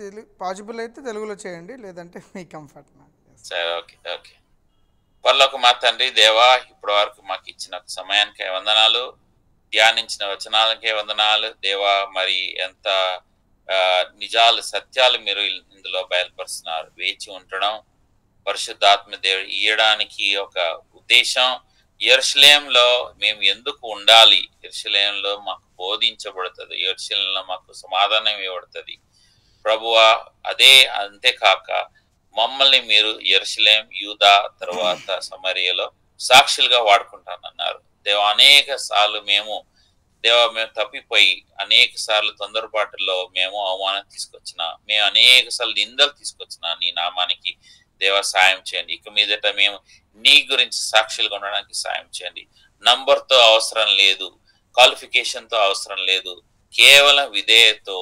తెలుగు పాసిబుల్ అయితే తెలుగులో చేయండి, లేదంటే మీ కంఫర్ట్. సరే, ఓకే ఓకే. పరలోక మా తండ్రి, దేవా ఇప్పటి వరకు మాకు ఇచ్చిన సమయానికే వందనాలు, ధ్యానించిన వచనాలకే వందనాలు. దేవా మరి ఎంత నిజాలు సత్యాలు మీరు ఇందులో బయలుపరుస్తున్నారు. వేచి ఉండడం, పరిశుద్ధాత్మ దేవుడు ఇయ్యడానికి ఒక ఉద్దేశం. యెరూషలేములో మేము ఎందుకు ఉండాలి? యెరూషలేములో మాకు బోధించబడుతుంది, యెరూషలేములో మాకు సమాధానం ఇవ్వబడుతుంది ప్రభువా. అంతేకాక మమ్మల్ని మీరు యెరూషలేం, యూదా, తర్వాత సమరియలో సాక్షులుగా వాడుకుంటానన్నారు. దేవ అనేక సార్లు మేము తప్పిపోయి, అనేక సార్లు తొందరపాటులో మేము అవమానం తీసుకొచ్చిన, మేము అనేక సార్లు నిందలు తీసుకొచ్చిన నీ నామానికి దేవ సాయం చేయండి. ఇక మీదట మేము నీ గురించి సాక్షులుగా ఉండడానికి సాయం చేయండి. నంబర్తో అవసరం లేదు, క్వాలిఫికేషన్తో అవసరం లేదు, కేవలం విధేయతో,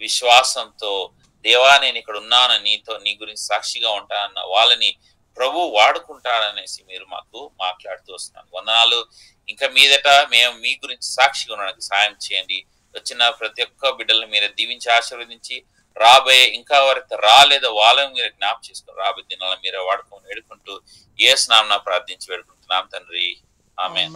విశ్వాసంతో, దేవా నేను ఇక్కడ ఉన్నాను, నీ గురించి సాక్షిగా ఉంటానన్న వాళ్ళని ప్రభు వాడుకుంటాడనేసి మీరు మాకు మాట్లాడుతూ వస్తున్నాను. వందనాలు. ఇంకా మీదట మేము మీ గురించి సాక్షిగా ఉండడానికి సాయం చేయండి. వచ్చిన ప్రతి ఒక్క బిడ్డలను మీరు దీవించి ఆశీర్వదించి, రాబోయే ఇంకా ఎవరైతే రాలేదో వాళ్ళని మీరు జ్ఞాపకం చేసుకుని రాబోయే దినాలను మీరే వాడుకొని వేడుకుంటూ యేసు నామమున ప్రార్థించి వేడుకుంటున్నాం తండ్రి. ఆమేన్.